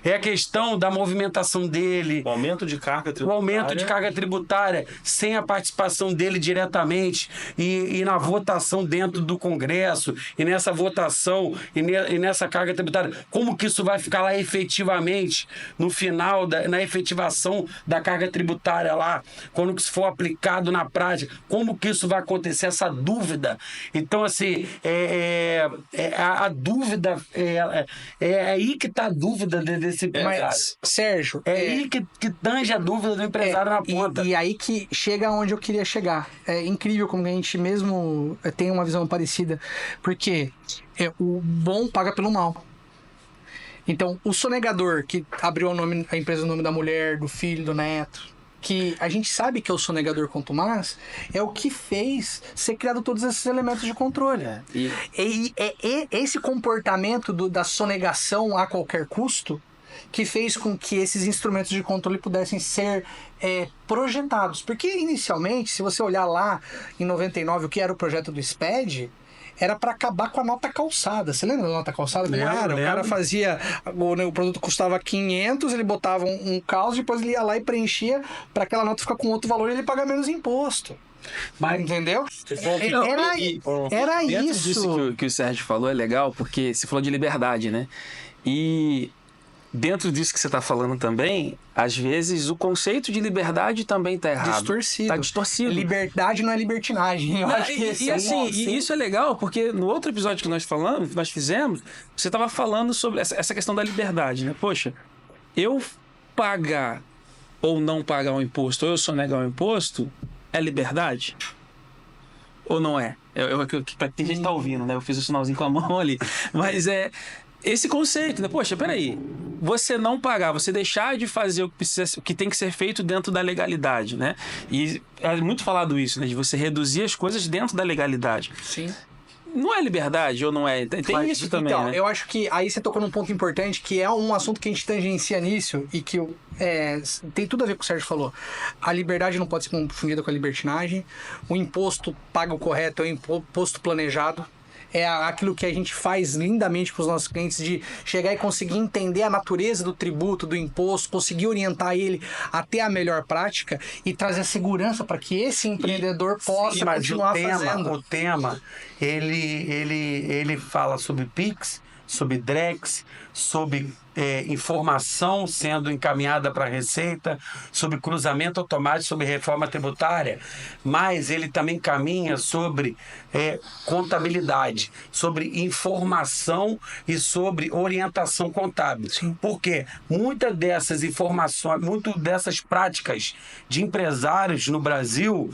É a questão da movimentação dele. O aumento de carga tributária. O aumento de carga tributária sem a participação dele diretamente e na votação dentro do Congresso e nessa votação e nessa carga tributária. Como que isso vai ficar lá efetivamente no final, na efetivação da carga tributária lá, quando isso for aplicado na prática? Como que isso vai acontecer? Essa dúvida. Então, assim, a dúvida, é aí que está a dúvida desse empresário. Mas, Sérgio... aí que tange a dúvida do empresário na ponta. E aí que chega onde eu queria chegar. É incrível como a gente mesmo tem uma visão parecida. Porque o bom paga pelo mal. Então, o sonegador que abriu a empresa no nome da mulher, do filho, do neto, que a gente sabe que é o sonegador contumaz, é o que fez ser criado todos esses elementos de controle. E esse comportamento da sonegação a qualquer custo que fez com que esses instrumentos de controle pudessem ser projetados. Porque, inicialmente, se você olhar lá em 99 o que era o projeto do SPED, era para acabar com a nota calçada. Você lembra da nota calçada? Não era? O cara fazia... O produto custava 500, ele botava um calço, depois ele ia lá e preenchia para aquela nota ficar com outro valor e ele pagar menos imposto. Mas, entendeu? Era dentro isso. Disso que o Sérgio falou é legal, porque você falou de liberdade, né? E dentro disso que você está falando também, às vezes o conceito de liberdade também está errado. Distorcido. Tá distorcido. Liberdade não é libertinagem. Eu acho que e isso é legal, porque no outro episódio que nós fizemos, você estava falando sobre essa questão da liberdade, né? Poxa, eu pagar ou não pagar um imposto, ou eu sonegar um imposto, é liberdade? Ou não é? Tem gente que tá ouvindo, né? Eu fiz o sinalzinho com a mão ali. Mas esse conceito, né? Poxa, peraí. Você não pagar, você deixar de fazer o que tem que ser feito dentro da legalidade, né? E é muito falado isso, né? De você reduzir as coisas dentro da legalidade. Sim. Não é liberdade ou não é? Tem isso também, então, né? eu acho que aí você tocou num ponto importante, que é um assunto que a gente tangencia nisso e que tem tudo a ver com o que o Sérgio falou. A liberdade não pode ser confundida com a libertinagem. O imposto pago correto é o imposto planejado. É aquilo que a gente faz lindamente com os nossos clientes, de chegar e conseguir entender a natureza do tributo, do imposto, conseguir orientar ele até a melhor prática e trazer segurança para que esse empreendedor possa continuar fazendo. O tema, ele fala sobre PIX, sobre DREX, sobre informação sendo encaminhada para a Receita sobre cruzamento automático, sobre reforma tributária, mas ele também caminha sobre contabilidade, sobre informação e sobre orientação contábil. Sim. Porque muitas dessas informações, muitas dessas práticas de empresários no Brasil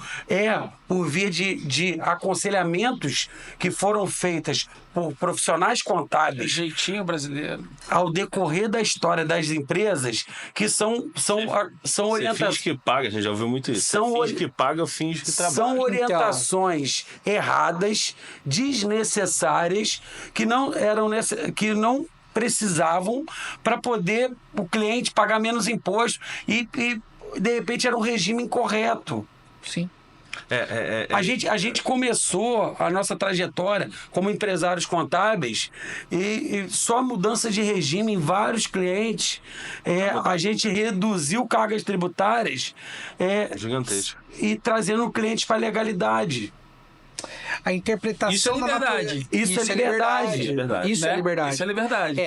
por via de aconselhamentos que foram feitas por profissionais contábeis. Jeitinho brasileiro. Ao decorrer da história das empresas, que são orientações. Finge que paga, a gente já ouviu muito isso. Finge que paga, finge que trabalha. São orientações erradas, desnecessárias, que não precisavam para poder o cliente pagar menos imposto e de repente era um regime incorreto. Sim. A gente começou a nossa trajetória como empresários contábeis e só mudança de regime em vários clientes. A gente reduziu cargas tributárias Gigantesco. e trazendo clientes para a legalidade. A interpretação Isso é liberdade. Isso é liberdade. Isso é liberdade. Isso é liberdade.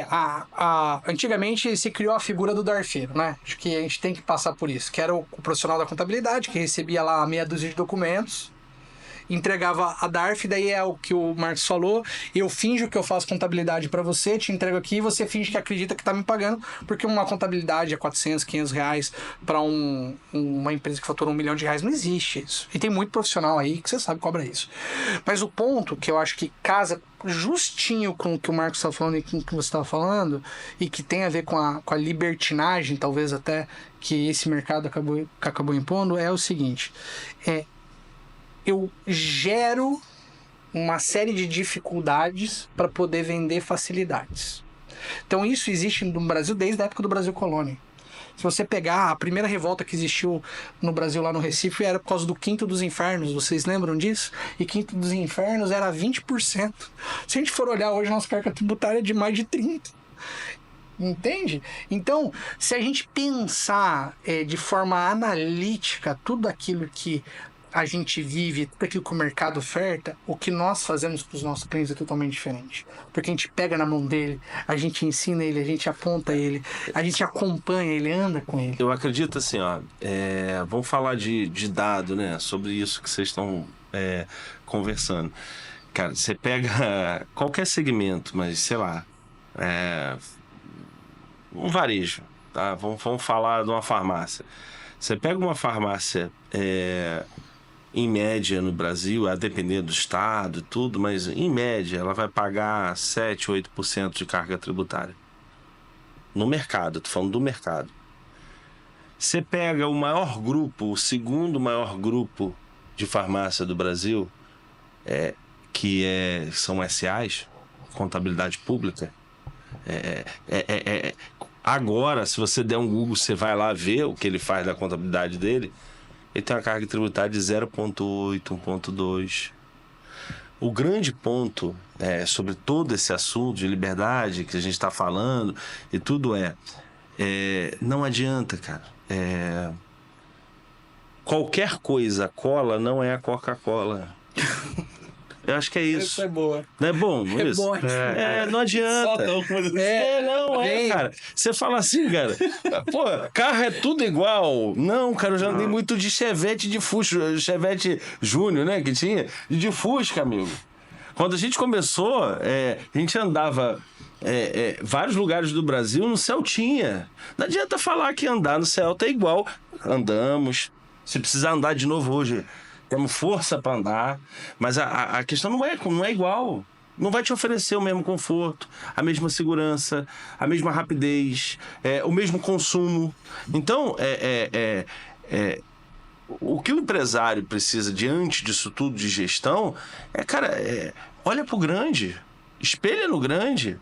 Antigamente se criou a figura do darfeiro, né? Acho que a gente tem que passar por isso. Que era o profissional da contabilidade, que recebia lá meia dúzia de documentos, entregava a DARF, daí é o que o Marcos falou, eu finjo que eu faço contabilidade para você, te entrego aqui e você finge que acredita que tá me pagando, porque uma contabilidade é 400, 500 reais para uma empresa que fatura R$1 milhão, não existe isso. E tem muito profissional aí que você sabe cobra isso. Mas o ponto que eu acho que casa justinho com o que o Marcos estava falando e com o que você estava falando, e que tem a ver com a libertinagem, talvez até, que esse mercado acabou impondo, é o seguinte: eu gero uma série de dificuldades para poder vender facilidades. Então isso existe no Brasil desde a época do Brasil Colônia. Se você pegar a primeira revolta que existiu no Brasil, lá no Recife, era por causa do Quinto dos Infernos. Vocês lembram disso? E Quinto dos Infernos era 20%. Se a gente for olhar hoje, nossa carga tributária é de mais de 30%. Entende? Então, se a gente pensar de forma analítica tudo aquilo que a gente vive, tudo aquilo que o mercado oferta, o que nós fazemos para os nossos clientes é totalmente diferente. Porque a gente pega na mão dele, a gente ensina ele, a gente aponta ele, a gente acompanha ele, anda com ele. Eu acredito assim, vamos falar de dado, né? Sobre isso que vocês estão conversando. Cara, você pega qualquer segmento, mas sei lá, um varejo, tá? Vamos falar de uma farmácia. Você pega uma farmácia em média no Brasil, a depender do estado e tudo, mas em média ela vai pagar 7, 8% de carga tributária. No mercado, tô falando do mercado. Você pega o maior grupo, o segundo maior grupo de farmácia do Brasil, são SAs, contabilidade pública. Agora, se você der um Google, você vai lá ver o que ele faz da contabilidade dele. Ele tem uma carga tributária de 0,8, 1,2. O grande ponto sobre todo esse assunto de liberdade que a gente está falando e tudo não adianta, cara. Qualquer coisa cola não é a Coca-Cola. Eu acho que é isso. Isso é boa. Não é bom? É isso? bom. Não adianta. Cara. Você fala assim, cara. Pô, carro é tudo igual. Não, cara, eu já andei muito de Chevette de Fusca. Chevette Júnior, né, que tinha. De Fusca, amigo. Quando a gente começou, a gente andava vários lugares do Brasil no Celtinha. Não adianta falar que andar no Celta é igual. Andamos. Se precisar andar de novo hoje, temos força para andar, mas a questão não é igual. Não vai te oferecer o mesmo conforto, a mesma segurança, a mesma rapidez, o mesmo consumo. Então, o que o empresário precisa diante disso tudo de gestão olha para o grande, espelha no grande.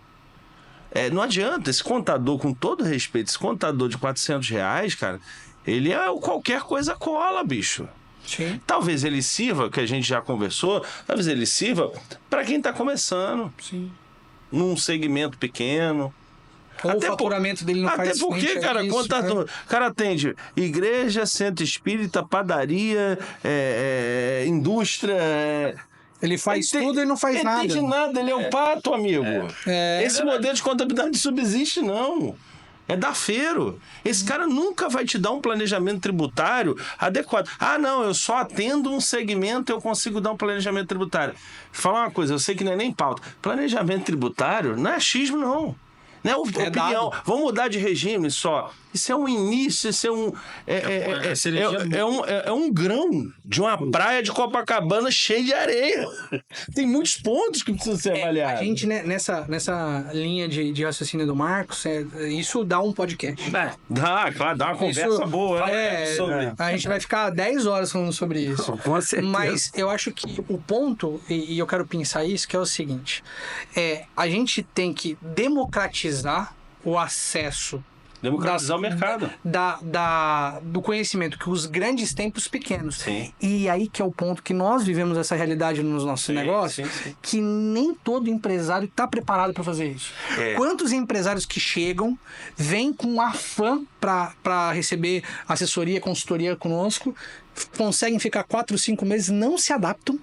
Não adianta, esse contador, com todo respeito, esse contador de R$400, cara, ele qualquer coisa cola, bicho. Sim. Talvez ele sirva, que a gente já conversou, talvez ele sirva para quem está começando. Sim. Num segmento pequeno. Ou o faturamento dele não faz Até porque, cara, contador, o cara atende igreja, centro espírita, padaria, indústria, Ele faz tudo e não faz ele nada. Não entende nada, ele é um pato, amigo. Esse modelo de contabilidade não subsiste, não. É dafeiro. Esse cara nunca vai te dar um planejamento tributário adequado. Ah, não, eu só atendo um segmento, eu consigo dar um planejamento tributário. Falar uma coisa, eu sei que não é nem pauta. Planejamento tributário não é achismo, não. Não é opinião. Vamos mudar de regime só. Isso é um início, isso é um... É um grão de uma praia de Copacabana cheia de areia. Tem muitos pontos que precisam ser avaliados. A gente, né, nessa linha de raciocínio do Marcos, isso dá um podcast. Dá, claro, dá uma conversa boa. A gente vai ficar 10 horas falando sobre isso. Com certeza. Mas eu acho que o ponto, e eu quero pensar isso, que é o seguinte. A gente tem que democratizar o acesso. Democratizar o mercado. Do conhecimento que os grandes têm para os pequenos. Sim. E aí que é o ponto que nós vivemos essa realidade nos nossos negócios, que nem todo empresário está preparado para fazer isso. Quantos empresários que chegam, vêm com afã para receber assessoria, consultoria conosco, conseguem ficar 4, 5 meses, não se adaptam.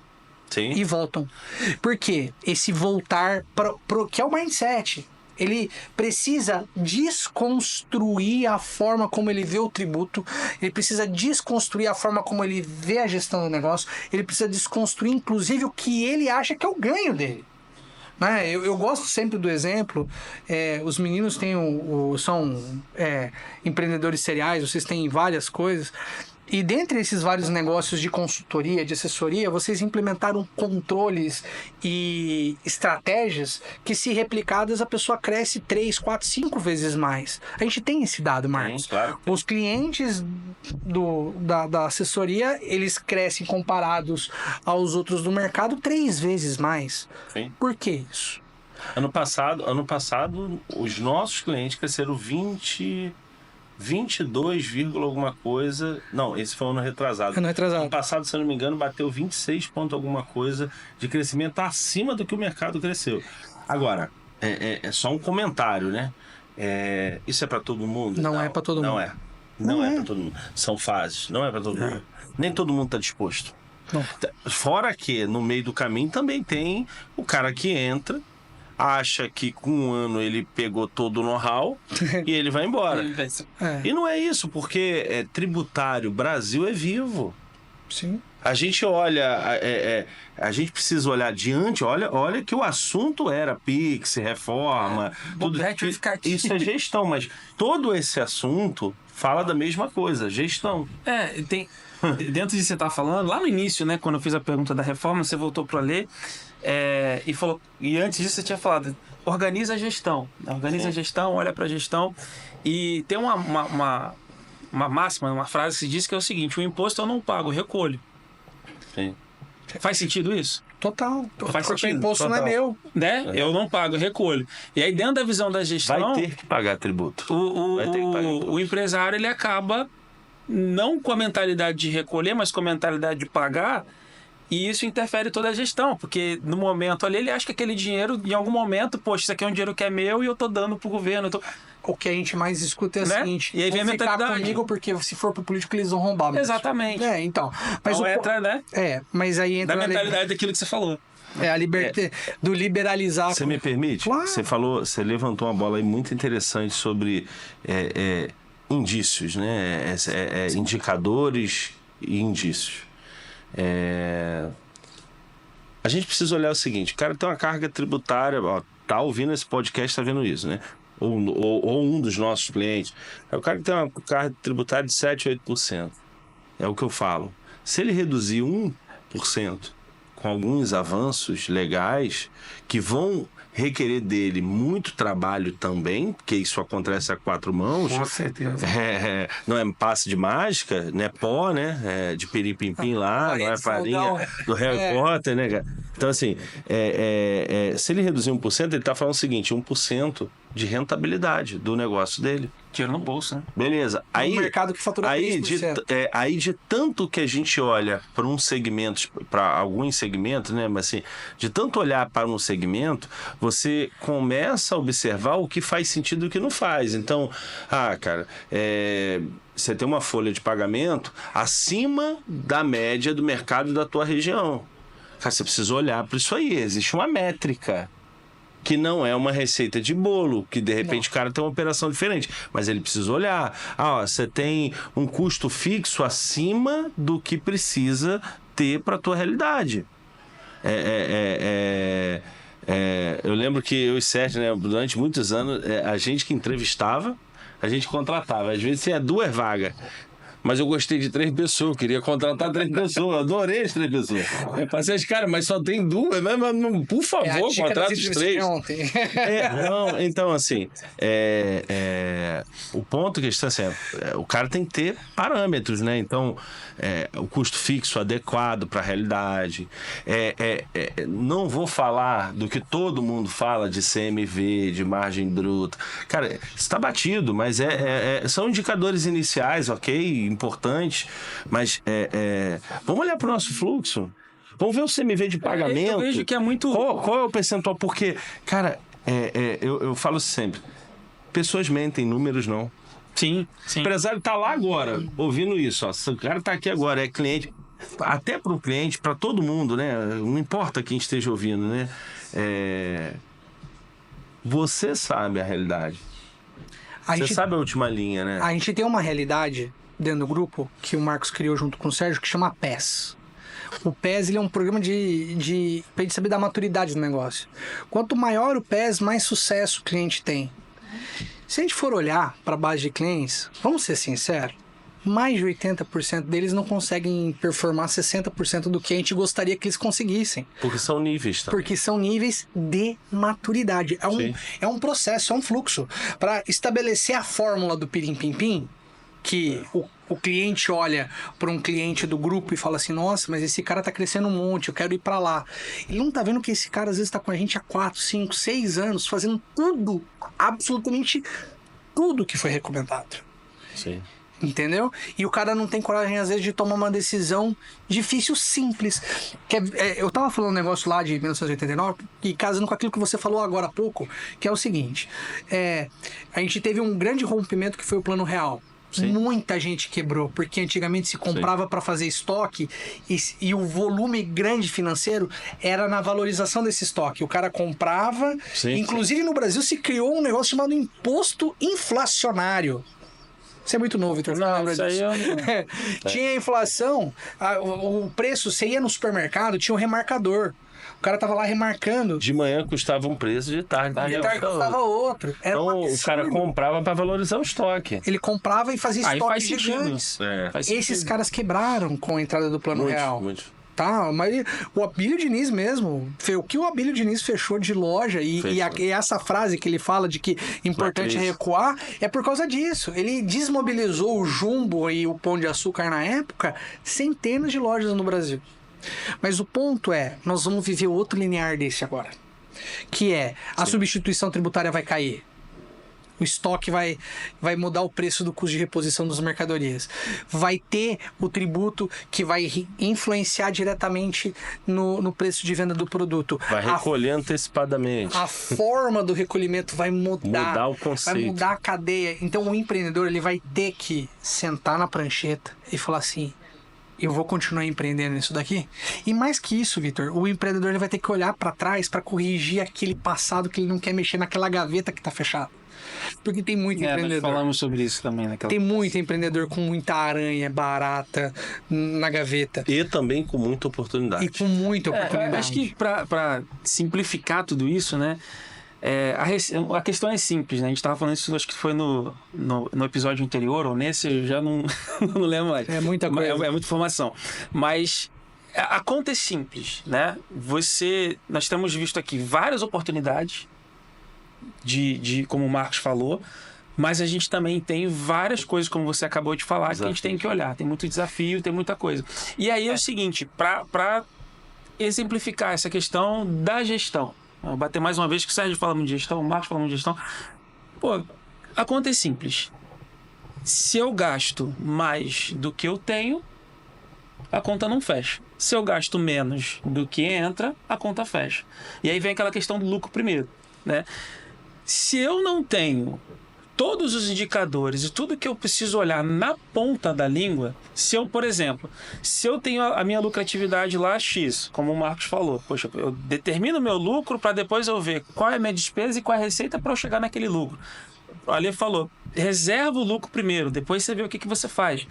Sim. E voltam. Por quê? Esse voltar que é o mindset. Ele precisa desconstruir a forma como ele vê o tributo, ele precisa desconstruir a forma como ele vê a gestão do negócio, ele precisa desconstruir, inclusive, o que ele acha que é o ganho dele. Né? Eu gosto sempre do exemplo, os meninos são empreendedores seriais, vocês têm várias coisas, e dentre esses vários negócios de consultoria, de assessoria, vocês implementaram controles e estratégias que, se replicadas, a pessoa cresce 3, 4, 5 vezes mais. A gente tem esse dado, Marcos. Sim, claro. Os clientes da assessoria, eles crescem comparados aos outros do mercado 3 vezes mais. Sim. Por que isso? Ano passado, os nossos clientes cresceram 22, alguma coisa. Não, esse foi o ano retrasado. Ano passado, se eu não me engano, bateu 26 ponto alguma coisa de crescimento acima do que o mercado cresceu. Agora, é só um comentário, né? Isso é para todo mundo? Não é para todo mundo. Não é para todo mundo. São fases, não é para todo mundo. Nem todo mundo está disposto. Não. Fora que, no meio do caminho, também tem o cara que entra, acha que com um ano ele pegou todo o know-how e ele vai embora. E não é isso, porque tributário, Brasil é vivo. Sim. A gente olha, a gente precisa olhar adiante, olha que o assunto era PIX, reforma, tudo isso é gestão, mas todo esse assunto fala da mesma coisa, gestão. Tem dentro de você estar falando, lá no início, né, quando eu fiz a pergunta da reforma, você voltou para ler e falou, e antes disso você tinha falado, organiza a gestão, olha para a gestão, e tem uma máxima, uma frase que se diz que é o seguinte: o imposto eu não pago, eu recolho. Sim. Faz sentido isso? Total. Faz Porque sentido. o imposto não é meu. Né? Eu não pago, eu recolho. E aí, dentro da visão da gestão, vai ter que pagar tributo. O empresário, ele acaba não com a mentalidade de recolher, mas com a mentalidade de pagar, e isso interfere toda a gestão, porque no momento ali ele acha que aquele dinheiro, em algum momento, poxa, isso aqui é um dinheiro que é meu e eu tô dando pro governo. O que a gente mais escuta é o seguinte: e aí vem a mentalidade. Ficar comigo, porque se for pro político eles vão roubar. Exatamente. Então. Mas então entra, né? Mas aí entra da mentalidade daquilo que você falou. A liberdade do liberalizar. Você me permite? Claro. Você levantou uma bola aí muito interessante sobre indícios, né? Indicadores e indícios. A gente precisa olhar o seguinte: o cara tem uma carga tributária, tá ouvindo esse podcast, tá vendo isso, né? Ou um dos nossos clientes. O cara que tem uma carga tributária de 7%, 8%. É o que eu falo. Se ele reduzir 1%, com alguns avanços legais que vão requerer dele muito trabalho também, porque isso acontece a 4 mãos. Com certeza. Não é passe de mágica, não é pó, né? De pirim-pim-pim lá, não é farinha do Harry Potter, né, cara? Então, assim, se ele reduzir 1%, ele está falando o seguinte: 1% de rentabilidade do negócio dele. Dinheiro no bolso, né? Beleza. Aí, mercado que fatura 3%. Aí de tanto que a gente olha para um segmento, para alguns segmentos, né? Mas assim, de tanto olhar para um segmento, você começa a observar o que faz sentido e o que não faz. Então, cara, você tem uma folha de pagamento acima da média do mercado da tua região. Cara, você precisa olhar para isso aí. Existe uma métrica. Que não é uma receita de bolo, que de repente o cara tem uma operação diferente. Mas ele precisa olhar. Você tem um custo fixo acima do que precisa ter para a tua realidade. Eu lembro que eu e Sérgio, né, durante muitos anos, a gente que entrevistava, a gente contratava. Às vezes tinha 2 vagas. Mas eu gostei de 3 pessoas, eu queria contratar 3 pessoas, adorei as 3 pessoas. Eu passei as caras, mas só tem 2, mas por favor, contrata os 3. Então, assim, o ponto que está assim, o cara tem que ter parâmetros, né? Então, o custo fixo adequado para a realidade. Não vou falar do que todo mundo fala de CMV, de margem bruta. Cara, está batido, mas são indicadores iniciais, ok? Importante, mas vamos olhar para o nosso fluxo, vamos ver o CMV de pagamento. Eu vejo que é muito... Qual é o percentual? Porque, cara, eu falo sempre, pessoas mentem, números não. Sim. O empresário tá lá agora, ouvindo isso, o cara tá aqui agora, é cliente, até para o cliente, para todo mundo, né? Não importa quem esteja ouvindo, né? Você sabe a realidade. Você sabe a última linha, né? A gente tem uma realidade dentro do grupo que o Marcos criou junto com o Sérgio que chama PES. O PES ele é um programa pra gente saber da maturidade do negócio. Quanto maior o PES, mais sucesso o cliente tem. Se a gente for olhar para a base de clientes, vamos ser sinceros, mais de 80% deles não conseguem performar 60% do que a gente gostaria que eles conseguissem. Porque são níveis, tá? Porque são níveis de maturidade. É um processo, é um fluxo. Para estabelecer a fórmula do pirim-pim-pim, que o cliente olha para um cliente do grupo e fala assim, nossa, mas esse cara tá crescendo um monte, eu quero ir para lá. Ele não tá vendo que esse cara às vezes tá com a gente há 4, 5, 6 anos, fazendo tudo, absolutamente tudo que foi recomendado. Sim. Entendeu? E o cara não tem coragem, às vezes, de tomar uma decisão difícil, simples. Eu tava falando um negócio lá de 1989, e casando com aquilo que você falou agora há pouco, que é o seguinte, a gente teve um grande rompimento que foi o Plano Real. Sim. Muita gente quebrou, porque antigamente se comprava para fazer estoque e o volume grande financeiro era na valorização desse estoque. O cara comprava, inclusive no Brasil se criou um negócio chamado imposto inflacionário. Você é muito novo, Vitor. Não, isso aí eu não... Tinha inflação, o preço, você ia no supermercado, tinha um remarcador. O cara tava lá remarcando. De manhã custava um preço, de tarde custava outro. Era então o cara comprava para valorizar o estoque. Ele comprava e fazia estoques gigantes. Esses caras quebraram com a entrada do Plano Real. Muito. Tá, mas o Abílio Diniz mesmo, o que o Abílio Diniz fechou de loja e essa frase que ele fala de que importante é recuar, é por causa disso. Ele desmobilizou o Jumbo e o Pão de Açúcar na época, centenas de lojas no Brasil. Mas o ponto é, nós vamos viver outro linear desse agora, que é, a substituição tributária vai cair. O estoque vai mudar o preço do custo de reposição das mercadorias. Vai ter o tributo que vai influenciar diretamente no preço de venda do produto. Vai recolher antecipadamente. A forma do recolhimento vai mudar. Mudar o conceito. Vai mudar a cadeia. Então o empreendedor ele vai ter que sentar na prancheta e falar assim, eu vou continuar empreendendo nisso daqui? E mais que isso, Vitor, o empreendedor ele vai ter que olhar para trás para corrigir aquele passado que ele não quer mexer naquela gaveta que tá fechada. Porque tem muito empreendedor. Nós falamos sobre isso também naquela. Tem muito empreendedor com muita aranha barata na gaveta. E também com muita oportunidade. E com muita oportunidade. Acho que para simplificar tudo isso, né? A questão é simples, né? A gente estava falando isso, acho que foi no episódio anterior, ou nesse, eu já não lembro mais. É muita coisa. É muita informação. Mas a conta é simples, né? Nós temos visto aqui várias oportunidades de como o Marcos falou, mas a gente também tem várias coisas, como você acabou de falar, que a gente tem que olhar. Tem muito desafio, tem muita coisa. E aí é o seguinte, para exemplificar essa questão da gestão, vou bater mais uma vez que o Sérgio fala muito de gestão, o Marcos fala muito de gestão. Pô, a conta é simples. Se eu gasto mais do que eu tenho, a conta não fecha. Se eu gasto menos do que entra, a conta fecha. E aí vem aquela questão do lucro primeiro, né? Se eu não tenho todos os indicadores e tudo que eu preciso olhar na ponta da língua, se eu, por exemplo, se eu tenho a minha lucratividade lá X, como o Marcos falou, poxa, eu determino o meu lucro para depois eu ver qual é a minha despesa e qual é a receita para eu chegar naquele lucro. O Ale falou, reserva o lucro primeiro, depois você vê o que você faz.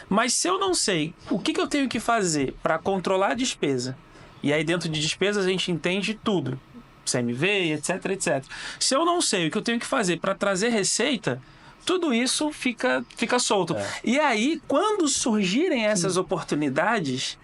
Mas se eu não sei o que eu tenho que fazer para controlar a despesa, e aí dentro de despesas a gente entende tudo, CMV, etc, etc. Se eu não sei o que eu tenho que fazer para trazer receita, tudo isso fica solto. E aí, quando surgirem essas oportunidades,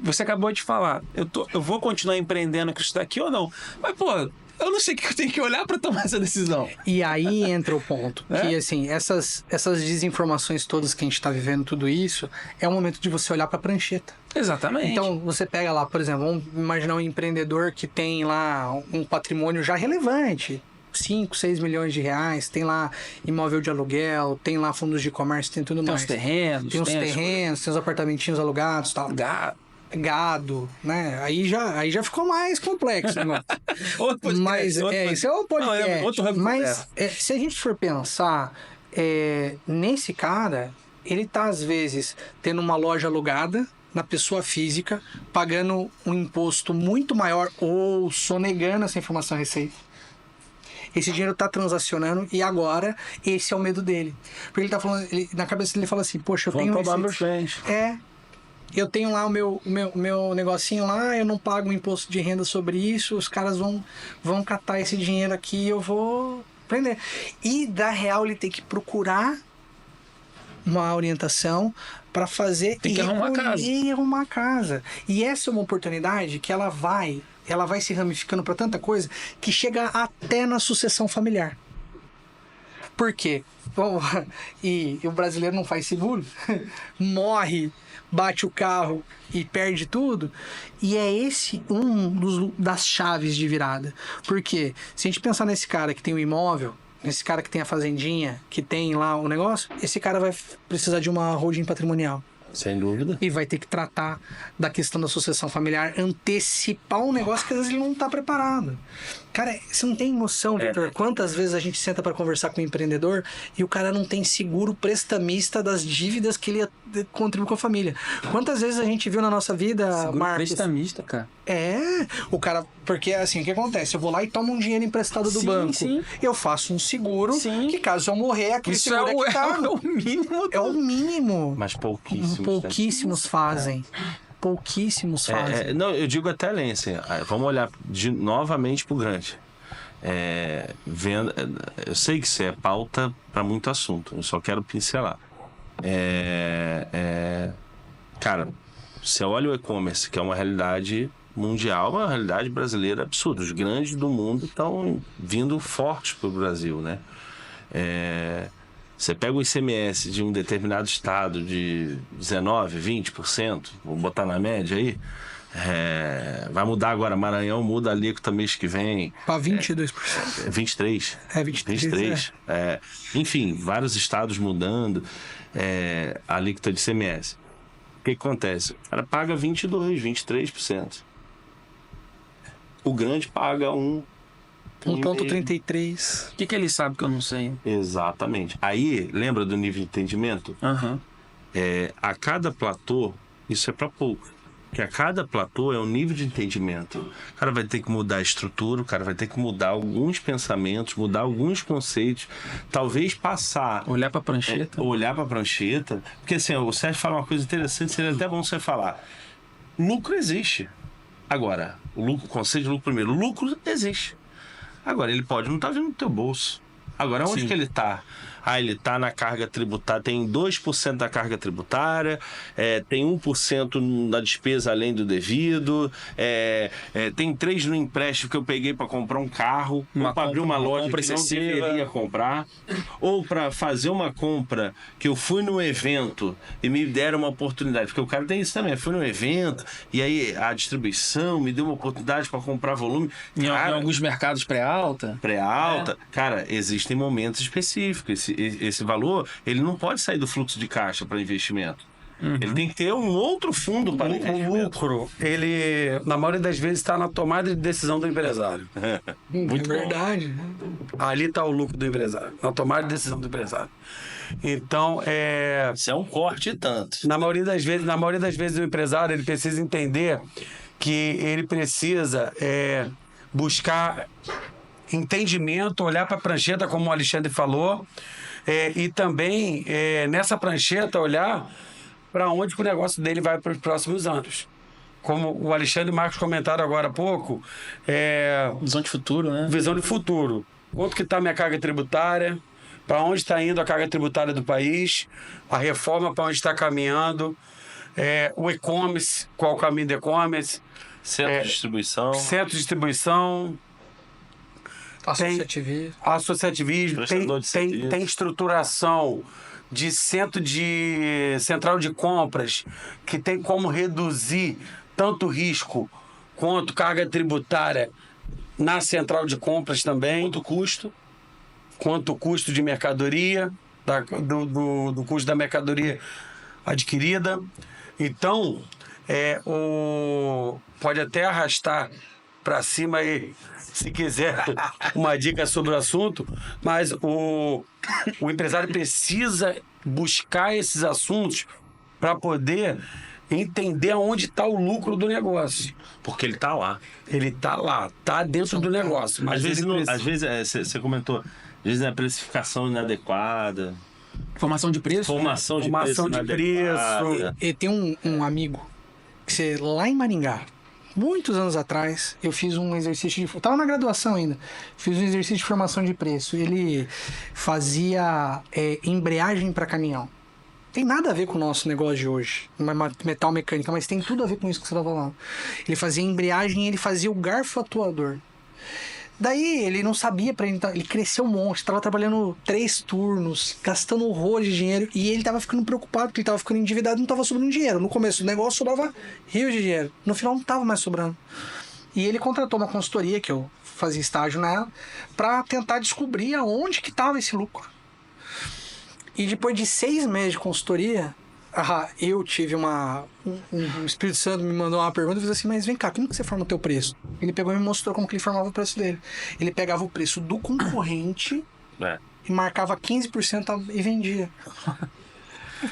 você acabou de falar, eu vou continuar empreendendo com isso daqui ou não? Mas, pô, eu não sei o que eu tenho que olhar para tomar essa decisão. E aí entra o ponto, que assim, essas desinformações todas que a gente está vivendo, tudo isso, é o momento de você olhar para a prancheta. Exatamente. Então, você pega lá, por exemplo, vamos imaginar um empreendedor que tem lá um patrimônio já relevante, 5, 6 milhões de reais, tem lá imóvel de aluguel, tem lá fundos de comércio, tem tudo mais. Tem os terrenos. Tem os apartamentinhos alugados, tal. Gado, né? Aí já ficou mais complexo o negócio. Mas isso é um podcast. Mas se a gente for pensar nesse cara, ele tá às vezes tendo uma loja alugada na pessoa física, pagando um imposto muito maior ou sonegando essa informação receita. Esse dinheiro tá transacionando e agora esse é o medo dele. Porque ele tá falando, na cabeça dele ele fala assim, poxa, eu tenho eu tenho lá o meu negocinho lá, eu não pago um imposto de renda sobre isso, os caras vão catar esse dinheiro aqui e eu vou prender. E, da real, ele tem que procurar uma orientação para fazer... Tem que arrumar a casa. E essa é uma oportunidade que ela vai se ramificando para tanta coisa que chega até na sucessão familiar. Por quê? Bom, e o brasileiro não faz seguro, morre, bate o carro e perde tudo. E é esse das chaves de virada. Porque se a gente pensar nesse cara que tem o imóvel, nesse cara que tem a fazendinha, que tem lá o negócio, esse cara vai precisar de uma holding patrimonial. Sem dúvida. E vai ter que tratar da questão da sucessão familiar, antecipar um negócio que às vezes ele não está preparado. Cara, você não tem noção, Victor, quantas vezes a gente senta para conversar com um empreendedor e o cara não tem seguro prestamista das dívidas que ele contribui com a família. Quantas vezes a gente viu na nossa vida, seguro Marcos? Prestamista, cara. O cara... Porque, assim, o que acontece? Eu vou lá e tomo um dinheiro emprestado do banco. Sim. Eu faço um seguro que, caso eu morrer, aquele Isso seguro é quitado. o mínimo. É o mínimo. Mas pouquíssimos. Pouquíssimos fazem. Pouquíssimos fazem. Não, eu digo até além, assim, vamos olhar novamente pro grande. Eu sei que isso é pauta para muito assunto, eu só quero pincelar. Cara, você olha o e-commerce, que é uma realidade mundial, uma realidade brasileira absurda. Os grandes do mundo estão vindo fortes pro Brasil, né? Você pega o ICMS de um determinado estado de 19%, 20%, vou botar na média aí, vai mudar agora, Maranhão muda a alíquota mês que vem. Para 22%. 23%. 23%. Enfim, vários estados mudando a alíquota de ICMS. O que acontece? O cara paga 22%, 23%. O grande paga 1,33. O que ele sabe que eu não sei? Exatamente. Aí, lembra do nível de entendimento? A cada platô, isso é para pouco. Porque a cada platô é um nível de entendimento. O cara vai ter que mudar a estrutura, o cara vai ter que mudar alguns pensamentos, mudar alguns conceitos, talvez passar... Olhar para a prancheta. Olhar para a prancheta. Porque assim, o Sérgio fala uma coisa interessante, seria até bom você falar. Lucro existe. Agora, o conceito de lucro primeiro. O lucro existe. Agora, ele pode não estar vindo no teu bolso. Agora, onde que ele está? Ele está na carga tributária, tem 2% da carga tributária, tem 1% da despesa além do devido, tem 3% no empréstimo que eu peguei para comprar um carro, ou para abrir uma loja que não deveria comprar, ou para fazer uma compra que eu fui no evento e me deram uma oportunidade, porque o cara tem isso também, eu fui no evento e aí a distribuição me deu uma oportunidade para comprar volume. Em alguns mercados pré-alta. Cara, existem momentos específicos. Esse valor, ele não pode sair do fluxo de caixa para investimento. Ele tem que ter um outro fundo para O investimento. lucro, ele, na maioria das vezes, está na tomada de decisão do empresário. Muito bom. verdade. Né? Ali está o lucro do empresário, na tomada de decisão do empresário. Então, Isso é um corte e tanto. na maioria das vezes, o empresário ele precisa entender que ele precisa buscar entendimento, olhar para a prancheta, como o Alexandre falou, e também, nessa prancheta, olhar para onde que o negócio dele vai para os próximos anos. Como o Alexandre e o Marcos comentaram agora há pouco, Visão de futuro, né? visão de futuro. Quanto que está a minha carga tributária? Para onde está indo a carga tributária do país? A reforma para onde está caminhando? O e-commerce, qual o caminho do e-commerce? Centro de distribuição. Centro de distribuição, Associativismo. associativismo, Prestador de serviço. tem estruturação de central de compras, que tem como reduzir tanto risco quanto carga tributária na central de compras também. Quanto o custo de mercadoria, do custo da mercadoria adquirida. Então, pode até arrastar para cima aí, se quiser, uma dica sobre o assunto, mas o empresário precisa buscar esses assuntos para poder entender aonde está o lucro do negócio. Porque ele tá lá. Ele está lá, está dentro do negócio. Mas Às vezes você comentou, às vezes é a precificação inadequada, Formação de preço. formação de Formação preço de preço. inadequada. E tem um amigo que lá em Maringá, muitos anos atrás, eu fiz um exercício de... Estava na graduação ainda. Fiz um exercício de formação de preço. Ele fazia embreagem para caminhão. Tem nada a ver com o nosso negócio de hoje, metal mecânica, mas tem tudo a ver com isso que você está falando. Ele fazia embreagem e ele fazia o garfo atuador. Daí ele não sabia, ele cresceu um monte, estava trabalhando 3 turnos, gastando horrores de dinheiro, e ele estava ficando preocupado, porque ele estava ficando endividado e não estava sobrando dinheiro. No começo do negócio sobrava rios de dinheiro, no final não estava mais sobrando. E ele contratou uma consultoria, que eu fazia estágio nela, para tentar descobrir aonde que estava esse lucro. E depois de 6 meses de consultoria, eu tive o Espírito Santo me mandou uma pergunta e fez assim, mas vem cá, como que você forma o teu preço? Ele pegou e me mostrou como que ele formava o preço dele. Ele pegava o preço do concorrente e marcava 15% e vendia.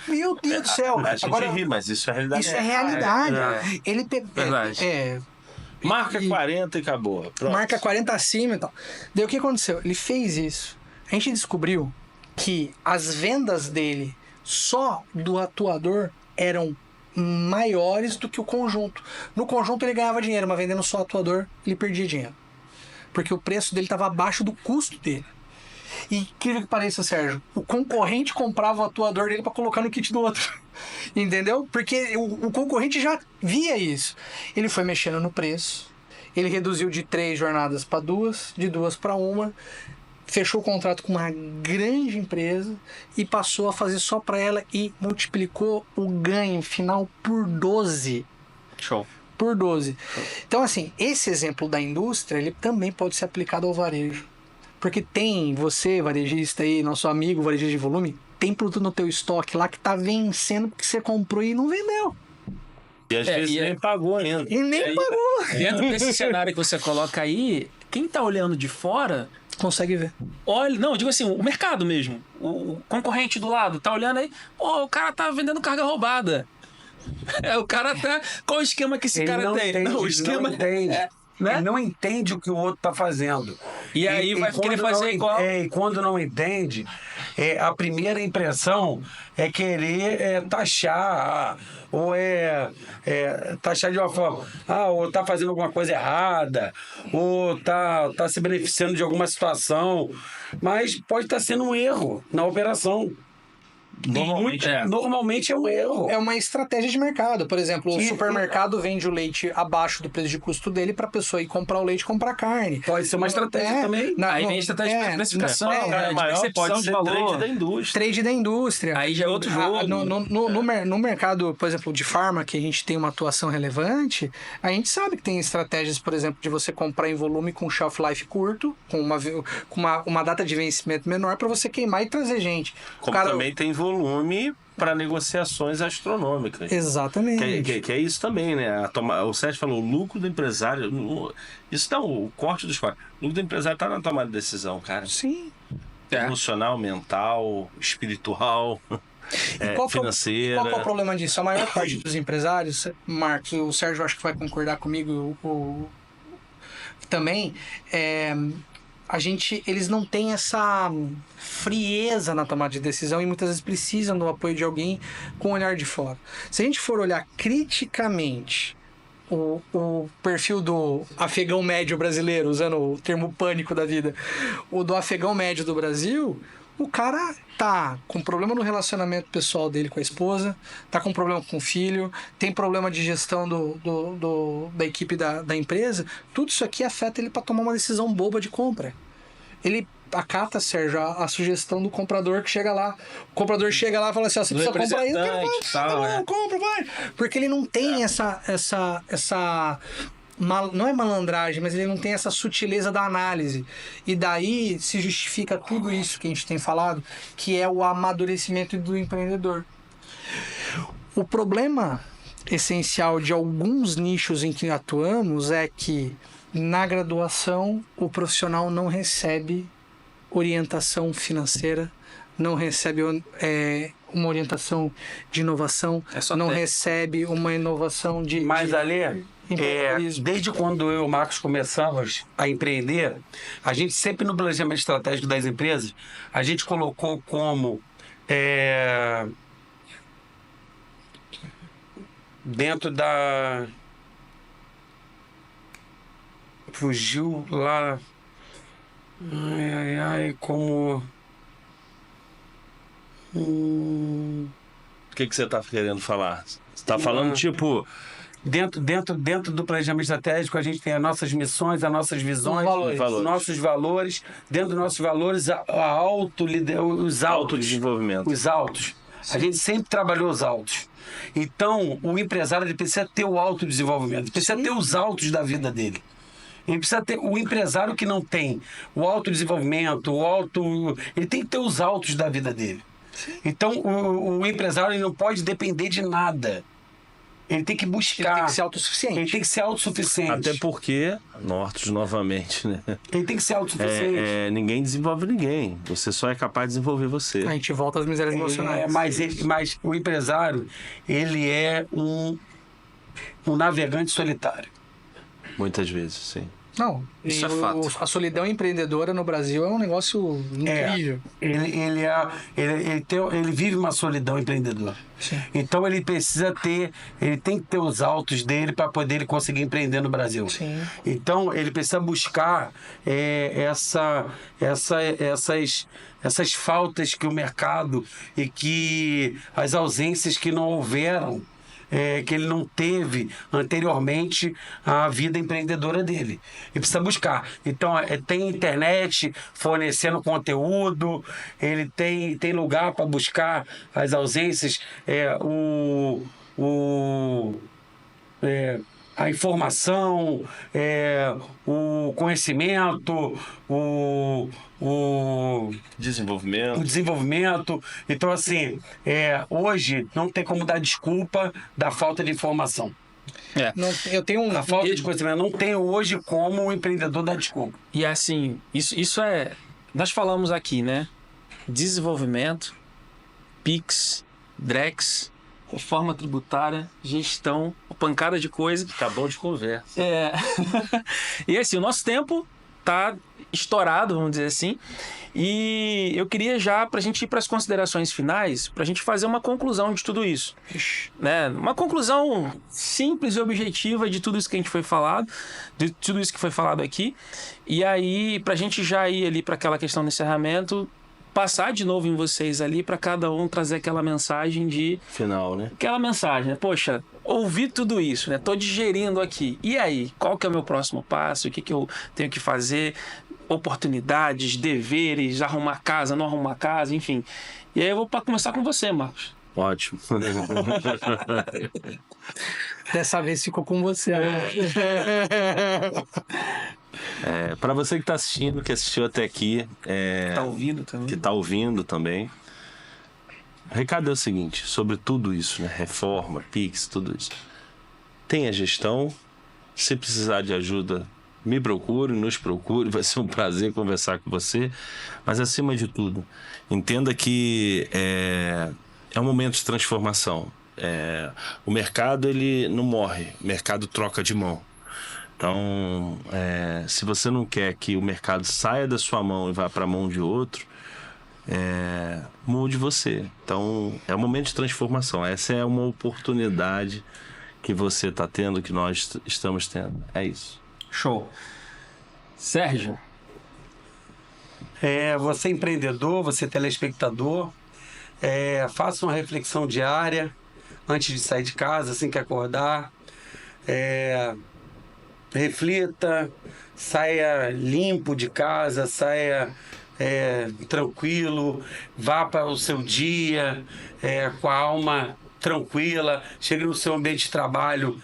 Meu Deus do céu! A gente ri, mas isso é realidade. Isso é realidade. Ele Verdade. Marca 40 e acabou. Pronto. marca 40 acima e tal. Daí o que aconteceu? Ele fez isso. A gente descobriu que as vendas dele só do atuador eram maiores do que o conjunto. No conjunto ele ganhava dinheiro, mas vendendo só atuador ele perdia dinheiro. Porque o preço dele estava abaixo do custo dele. E incrível que pareça, Sérgio, o concorrente comprava o atuador dele para colocar no kit do outro. Entendeu? Porque o concorrente já via isso. Ele foi mexendo no preço. Ele reduziu de 3 jornadas para 2, de 2 para 1. Fechou o contrato com uma grande empresa e passou a fazer só para ela e multiplicou o ganho final por 12. Show. Por 12. Então, assim, esse exemplo da indústria, ele também pode ser aplicado ao varejo. Porque tem você, varejista aí, nosso amigo varejista de volume, tem produto no teu estoque lá que tá vencendo porque você comprou e não vendeu. E às vezes nem pagou ainda. E nem pagou. Dentro desse cenário que você coloca aí, quem tá olhando de fora, Consegue ver. olha, não, digo assim, o mercado mesmo, o concorrente do lado, tá olhando aí, o cara tá vendendo carga roubada. O cara tá... Qual o esquema que esse cara tem? o esquema não entende. né? Ele não entende o que o outro está fazendo. E aí vai querer fazer igual. E quando não entende, a primeira impressão é querer taxar, ou taxar de uma forma, ou tá fazendo alguma coisa errada, ou tá se beneficiando de alguma situação, mas pode estar sendo um erro na operação. Normalmente é um erro. É uma estratégia de mercado. Por exemplo, o supermercado vende o leite abaixo do preço de custo dele para a pessoa ir comprar o leite e comprar carne. Pode ser uma estratégia também. Aí vem a estratégia de precificação, de maior percepção pode de ser valor. trade da indústria. Trade da indústria. Aí já é outro jogo. No mercado, por exemplo, de farma, que a gente tem uma atuação relevante, a gente sabe que tem estratégias, por exemplo, de você comprar em volume com shelf life curto, com uma data de vencimento menor para você queimar e trazer gente. Como também tem volume volume para negociações astronômicas. Exatamente. Que é isso também, né? O Sérgio falou, o lucro do empresário... Isso dá o corte dos quatro. O lucro do empresário está na tomada de decisão, cara. Sim. Emocional, mental, espiritual, financeira. Qual que é o problema disso? A maior parte dos empresários, Marcos, o Sérgio acho que vai concordar comigo também, eles não têm essa frieza na tomada de decisão e muitas vezes precisam do apoio de alguém com o olhar de fora. Se a gente for olhar criticamente o perfil do afegão médio brasileiro, usando o termo pânico da vida, o do afegão médio do Brasil, o cara tá com problema no relacionamento pessoal dele com a esposa, tá com problema com o filho, tem problema de gestão da equipe da empresa. Tudo isso aqui afeta ele para tomar uma decisão boba de compra. Ele acata, Sérgio, a sugestão do comprador que chega lá. O comprador chega lá e fala assim, você precisa comprar isso. Compra, vai. Porque ele não tem essa não é malandragem, mas ele não tem essa sutileza da análise. E daí se justifica tudo isso que a gente tem falado, que é o amadurecimento do empreendedor. O problema essencial de alguns nichos em que atuamos é que na graduação o profissional não recebe orientação financeira, não recebe uma orientação de inovação, não recebe uma inovação de... Mas, Ale, desde quando eu e o Marcos começamos a empreender, a gente sempre no planejamento estratégico das empresas, a gente colocou como dentro da... Fugiu lá... como... O que você está querendo falar? Você está falando tipo... Dentro do planejamento estratégico, a gente tem as nossas missões, as nossas visões, os nossos valores. Dentro dos nossos valores, os autodesenvolvimento. Os altos. A gente sempre trabalhou os altos. Então, o empresário ele precisa ter o autodesenvolvimento, ele precisa ter os altos da vida dele. Ele precisa ter o empresário que não tem o autodesenvolvimento, ele tem que ter os altos da vida dele. Então, o empresário ele não pode depender de nada. Ele tem que buscar. Ele tem que ser autossuficiente. Ele tem que ser autossuficiente. Até porque, Nortos novamente, né? Ele tem que ser autossuficiente. Ninguém desenvolve ninguém. Você só é capaz de desenvolver você. A gente volta às misérias emocionais. Mas o empresário, ele é um navegante solitário. Muitas vezes, sim. Não, isso é fato. A solidão empreendedora no Brasil é um negócio incrível. Ele vive uma solidão empreendedora. Sim. Então ele tem que ter os altos dele para poder ele conseguir empreender no Brasil. Sim. Então ele precisa buscar essas faltas que o mercado e que as ausências que não houveram, que ele não teve anteriormente a vida empreendedora dele. Ele precisa buscar. Então, tem internet fornecendo conteúdo, ele tem lugar para buscar as ausências, a informação, o conhecimento, o desenvolvimento. Então, assim, hoje não tem como dar desculpa da falta de informação. Eu tenho A falta de conhecimento não tem hoje como o empreendedor dar desculpa. E assim, isso é... Nós falamos aqui, né? Desenvolvimento, PIX, Drex, reforma tributária, gestão, uma pancada de coisa. Acabou de conversa. E assim, o nosso tempo tá estourado, vamos dizer assim. E eu queria já, pra gente ir para as considerações finais, pra gente fazer uma conclusão de tudo isso. Né? Uma conclusão simples e objetiva de tudo isso que a gente foi falado, de tudo isso que foi falado aqui. E aí, pra gente já ir ali para aquela questão do encerramento, passar de novo em vocês ali para cada um trazer aquela mensagem de... Final, né? Aquela mensagem, né? Poxa, ouvi tudo isso, né? Tô digerindo aqui. E aí? Qual que é o meu próximo passo? O que eu tenho que fazer? Oportunidades, deveres, arrumar casa, não arrumar casa, enfim. E aí eu vou começar com você, Marcos. Ótimo. Dessa vez ficou com você. Para você que está assistindo, que assistiu até aqui, Tá ouvindo também. que está ouvindo também, O recado é o seguinte, sobre tudo isso, né? Reforma, Pix, tudo isso. Tenha gestão. Se precisar de ajuda, me procure, nos procure. Vai ser um prazer conversar com você. Mas, acima de tudo, entenda que é um momento de transformação. O mercado, ele não morre. O mercado troca de mão. Então, se você não quer que o mercado saia da sua mão e vá para a mão de outro, mude você. Então, é um momento de transformação. Essa é uma oportunidade que você está tendo, que nós estamos tendo. É isso. Show. Sérgio. Você empreendedor, você telespectador, faça uma reflexão diária antes de sair de casa, assim que acordar. Reflita, saia limpo de casa, saia tranquilo, vá para o seu dia com a alma tranquila, chegue no seu ambiente de trabalho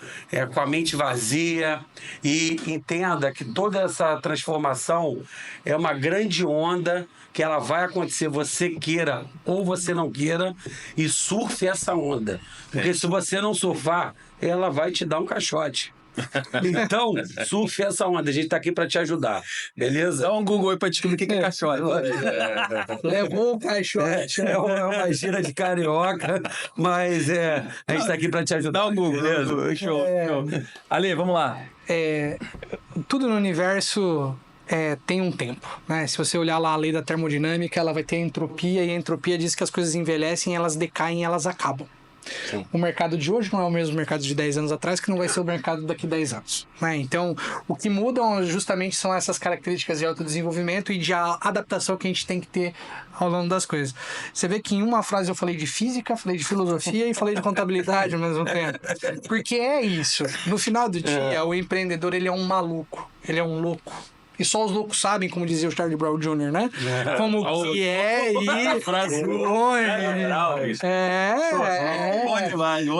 com a mente vazia e entenda que toda essa transformação é uma grande onda que ela vai acontecer, você queira ou você não queira, e surfe essa onda. Porque se você não surfar, ela vai te dar um caixote. Então, surfe essa onda. A gente tá aqui pra te ajudar, beleza? Dá um Google aí pra descobrir o que é caixote. Levou o caixote. É uma gira de carioca, mas a gente tá aqui pra te ajudar. Dá um Google. Beleza? Show. Ale, vamos lá. Tudo no universo tem um tempo, né? Se você olhar lá a lei da termodinâmica, ela vai ter entropia, e a entropia diz que as coisas envelhecem, elas decaem, elas acabam. Sim. O mercado de hoje não é o mesmo mercado de 10 anos atrás, que não vai ser o mercado daqui a 10 anos. Né? Então, o que mudam justamente são essas características de autodesenvolvimento e de adaptação que a gente tem que ter ao longo das coisas. Você vê que em uma frase eu falei de física, falei de filosofia e falei de contabilidade ao mesmo tempo. Porque é isso. No final do dia, o empreendedor, ele é um maluco, ele é um louco. E só os loucos sabem, como dizia o Charlie Brown Jr., né? Como que é e... Frase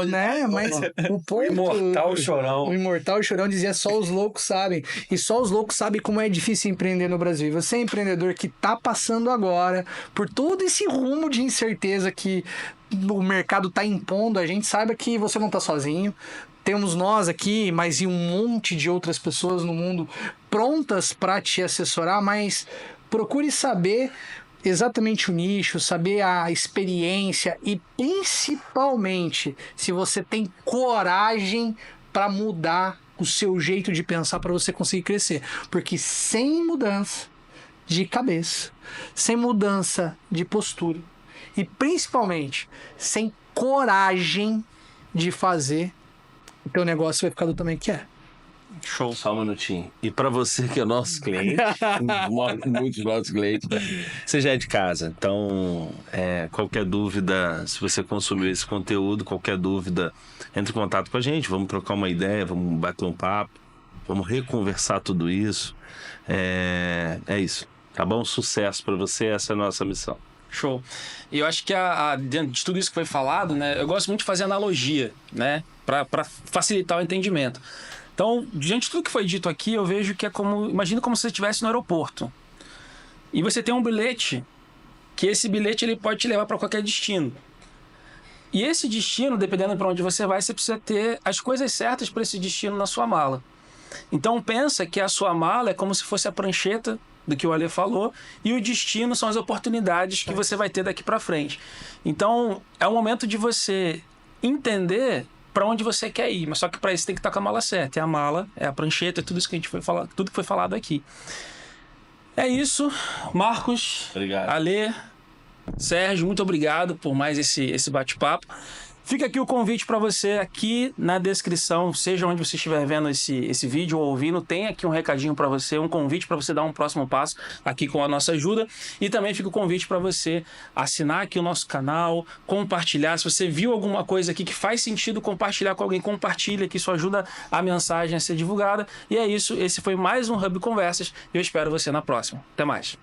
né? Mas o Imortal Chorão. O Imortal Chorão dizia só os loucos sabem. E só os loucos sabem como é difícil empreender no Brasil. E você é empreendedor que tá passando agora por todo esse rumo de incerteza que o mercado tá impondo, a gente saiba que você não tá sozinho. Temos nós aqui, mas e um monte de outras pessoas no mundo prontas para te assessorar, mas procure saber exatamente o nicho, saber a experiência e principalmente se você tem coragem para mudar o seu jeito de pensar para você conseguir crescer. Porque sem mudança de cabeça, sem mudança de postura e principalmente sem coragem de fazer, o teu negócio vai ficar do tamanho que é. Show. Só um minutinho. E para você que é nosso cliente, muitos nossos clientes, você já é de casa. Então, qualquer dúvida, se você consumiu esse conteúdo, qualquer dúvida, entre em contato com a gente. Vamos trocar uma ideia, vamos bater um papo, vamos reconversar tudo isso. É isso. Tá bom? Sucesso para você. Essa é a nossa missão. Show. E eu acho que dentro de tudo isso que foi falado, né, eu gosto muito de fazer analogia, né, para facilitar o entendimento. Então, diante de tudo que foi dito aqui, eu vejo que imagina como se você estivesse no aeroporto. E você tem um bilhete, que esse bilhete ele pode te levar para qualquer destino. E esse destino, dependendo para onde você vai, você precisa ter as coisas certas para esse destino na sua mala. Então, pensa que a sua mala é como se fosse a prancheta do que o Ale falou, e o destino são as oportunidades que você vai ter daqui para frente. Então, é o momento de você entender para onde você quer ir, mas só que para isso tem que estar com a mala certa. É a mala, é a prancheta, é tudo isso que a gente foi falar, tudo que foi falado aqui. É isso, Marcos, obrigado. Ale, Sérgio, muito obrigado por mais esse bate-papo. Fica aqui o convite para você, aqui na descrição, seja onde você estiver vendo esse vídeo ou ouvindo, tem aqui um recadinho para você, um convite para você dar um próximo passo aqui com a nossa ajuda. E também fica o convite para você assinar aqui o nosso canal, compartilhar. Se você viu alguma coisa aqui que faz sentido compartilhar com alguém, compartilha, que isso ajuda a mensagem a ser divulgada. E é isso, esse foi mais um Hub Conversas e eu espero você na próxima. Até mais.